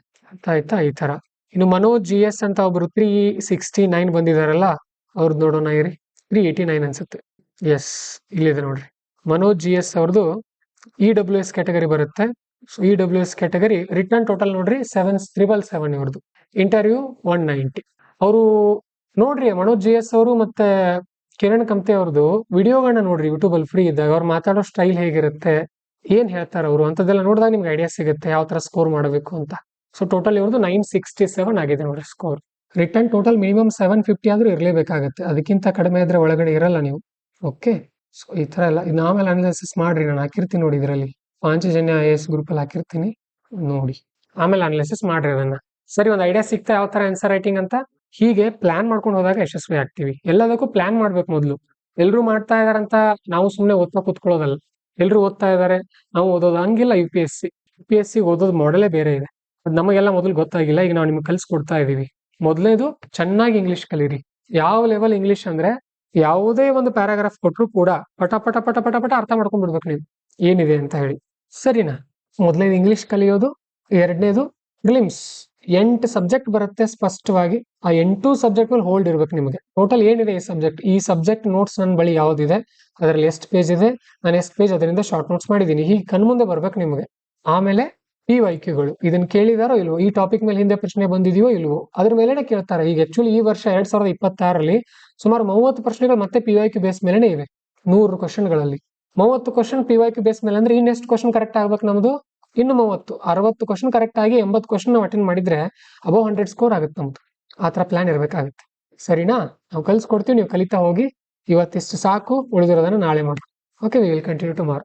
ಆಯ್ತಾ? ಈ ತರ. ಇನ್ನು ಮನೋಜ್ GS ಅಂತ ಒಬ್ರು 369 ಬಂದಿದಾರಲ್ಲ, ಅವ್ರದ್ದು ನೋಡೋಣ ಇರಿ. 389 ಅನ್ಸುತ್ತೆ. ಎಸ್, ಇಲ್ಲಿದೆ ನೋಡ್ರಿ. ಮನೋಜ್ GS ಅವ್ರದ್ದು EWS ಕ್ಯಾಟಗರಿ ಬರುತ್ತೆ. So EWS category return total ನೋಡ್ರಿ 777 ಇವ್ರದ್ದು. ಇಂಟರ್ವ್ಯೂ 190. ಅವರು ನೋಡ್ರಿ, ಮನೋಜ್ GS ಅವರು ಮತ್ತೆ ಕಿರಣ್ ಕಮ್ತೆ ಅವ್ರದ್ದು ವಿಡಿಯೋಗಳನ್ನ ನೋಡ್ರಿ ಯೂಟ್ಯೂಬ್ ಅಲ್ಲಿ ಫ್ರೀ ಇದ್ದಾಗ. ಅವ್ರು ಮಾತಾಡೋ ಸ್ಟೈಲ್ ಹೇಗಿರುತ್ತೆ, ಏನ್ ಹೇಳ್ತಾರೆ ಅವರು ಅಂತದೆಲ್ಲ ನೋಡಿದಾಗ ನಿಮ್ಗೆ ಐಡಿಯಾ ಸಿಗುತ್ತೆ ಯಾವ ತರ ಸ್ಕೋರ್ ಮಾಡಬೇಕು ಅಂತ. ಸೊ ಟೋಟಲ್ ಇವ್ರದ್ದು 967 ಆಗಿದೆ ನೋಡ್ರಿ ಸ್ಕೋರ್. ರಿಟರ್ನ್ ಟೋಟಲ್ ಮಿನಿಮಮ್ 750 ಆದ್ರೂ ಇರಲೇಬೇಕಾಗತ್ತೆ, ಅದಕ್ಕಿಂತ ಕಡಿಮೆ ಇದ್ರೆ ಒಳಗಡೆ ಇರಲ್ಲ ನೀವು. ಓಕೆ, ಸೊ ಈ ತರ ಎಲ್ಲ ಇನ್ನು ಆಮೇಲೆ ಅನಾಲಿಸಿಸ್ ಮಾಡ್ರಿ, ನಾನು ಹಾಕಿರ್ತೀನಿ ನೋಡಿ ಇದರಲ್ಲಿ. ಪಾಂಚಜನ್ಯ IAS ಗ್ರೂಪಲ್ಲಿ ಹಾಕಿರ್ತೀನಿ ನೋಡಿ, ಆಮೇಲೆ ಅನಾಲಿಸಿಸ್ ಮಾಡ್ರಿ ಅದನ್ನ. ಸರಿ, ಒಂದು ಐಡಿಯಾ ಸಿಗ್ತಾ ಯಾವ ತರ ಆನ್ಸರ್ ರೈಟಿಂಗ್ ಅಂತ. ಹೀಗೆ ಪ್ಲಾನ್ ಮಾಡ್ಕೊಂಡು ಹೋದಾಗ ಯಶಸ್ವಿ ಆಗ್ತೀವಿ. ಎಲ್ಲದಕ್ಕೂ ಪ್ಲಾನ್ ಮಾಡ್ಬೇಕು ಮೊದಲು. ಎಲ್ರು ಮಾಡ್ತಾ ಇದಾರಂತ ನಾವು ಸುಮ್ಮನೆ ಓದ್ತಾ ಕೂತ್ಕೊಳ್ಳೋದಲ್ಲ. ಎಲ್ರು ಓದ್ತಾ ಇದಾರೆ, ನಾವು ಓದೋದು ಹಂಗಿಲ್ಲ. UPSC ಓದೋದು ಮಾಡೆಲೇ ಬೇರೆ ಇದೆ. ಅದು ನಮಗೆಲ್ಲ ಮೊದಲು ಗೊತ್ತಾಗಿಲ್ಲ, ಈಗ ನಾವು ನಿಮ್ಗೆ ಕಲ್ಸ್ಕೊಡ್ತಾ ಇದೀವಿ. ಮೊದಲನೇದು ಚೆನ್ನಾಗಿ ಇಂಗ್ಲಿಷ್ ಕಲೀರಿ. ಯಾವ ಲೆವೆಲ್ ಇಂಗ್ಲಿಷ್ ಅಂದ್ರೆ, ಯಾವುದೇ ಒಂದು ಪ್ಯಾರಾಗ್ರಾಫ್ ಕೊಟ್ಟರು ಕೂಡ ಪಟ ಪಟ ಪಟ ಪಟ ಪಟ ಅರ್ಥ ಮಾಡ್ಕೊಂಡ್ಬಿಡ್ಬೇಕು ನೀವು ಏನಿದೆ ಅಂತ ಹೇಳಿ. ಸರಿನಾ? ಮೊದಲನೇದು ಇಂಗ್ಲಿಷ್ ಕಲಿಯೋದು. ಎರಡನೇದು ಗ್ಲಿಮ್ಸ್. 8 ಸಬ್ಜೆಕ್ಟ್ ಬರುತ್ತೆ ಸ್ಪಷ್ಟವಾಗಿ. ಆ 8 ಸಬ್ಜೆಕ್ಟ್ ಮೇಲೆ ಹೋಲ್ಡ್ ಇರ್ಬೇಕು ನಿಮಗೆ. ಟೋಟಲ್ ಏನಿದೆ ಈ ಸಬ್ಜೆಕ್ಟ್ ನೋಟ್ಸ್ ನನ್ನ ಬಳಿ ಯಾವ್ದಿದೆ, ಅದರಲ್ಲಿ ಎಷ್ಟು ಪೇಜ್ ಇದೆ, ನಾನು ಎಷ್ಟು ಪೇಜ್ ಅದರಿಂದ ಶಾರ್ಟ್ ನೋಟ್ಸ್ ಮಾಡಿದ್ದೀನಿ, ಹೀಗೆ ಕಣ್ಮುಂದೆ ಬರ್ಬೇಕು ನಿಮಗೆ. ಆಮೇಲೆ PYQಗಳು, ಇದನ್ನ ಕೇಳಿದಾರೋ ಇಲ್ವೋ, ಈ ಟಾಪಿಕ್ ಮೇಲೆ ಹಿಂದೆ ಪ್ರಶ್ನೆ ಬಂದಿದೆಯೋ ಇಲ್ವೋ, ಅದ್ರ ಮೇಲೆನೆ ಕೇಳ್ತಾರೆ. ಈಗ ಆಕ್ಚುಲಿ ಈ ವರ್ಷ 2026ರಲ್ಲಿ ಸುಮಾರು 30 ಪ್ರಶ್ನೆಗಳು ಮತ್ತೆ PYQ ಬೇಸ್ ಮೇಲೆನೆ ಇವೆ. 100 ಕ್ವಶನ್ಗಳಲ್ಲಿ 30 ಕ್ವಶನ್ PYQ ಬೇಸ್ ಮೇಲೆ ಅಂದ್ರೆ ಇನ್ನೆಷ್ಟು ಕ್ವಶನ್ ಕರೆಕ್ಟ್ ಆಗ್ಬೇಕು ನಮ್ದು? ಇನ್ನು 60 ಕ್ವಶನ್ ಕರೆಕ್ಟ್ ಆಗಿ 80 ಕ್ವಶನ್ ನಾವು ಅಟೆಂಡ್ ಮಾಡಿದ್ರೆ ಅಬೌವ್ 100 ಸ್ಕೋರ್ ಆಗುತ್ತೆ ನಮ್ದು. ಆ ತರ ಪ್ಲಾನ್ ಇರ್ಬೇಕಾಗುತ್ತೆ. ಸರಿನಾ? ನಾವು ಕಲ್ಸ್ಕೊಡ್ತೀವಿ, ನೀವು ಕಲಿತಾ ಹೋಗಿ. ಇವತ್ತಿಷ್ಟು ಸಾಕು, ಉಳಿದಿರೋದನ್ನ ನಾಳೆ ಮಾಡಿ. Okay, we will continue tomorrow.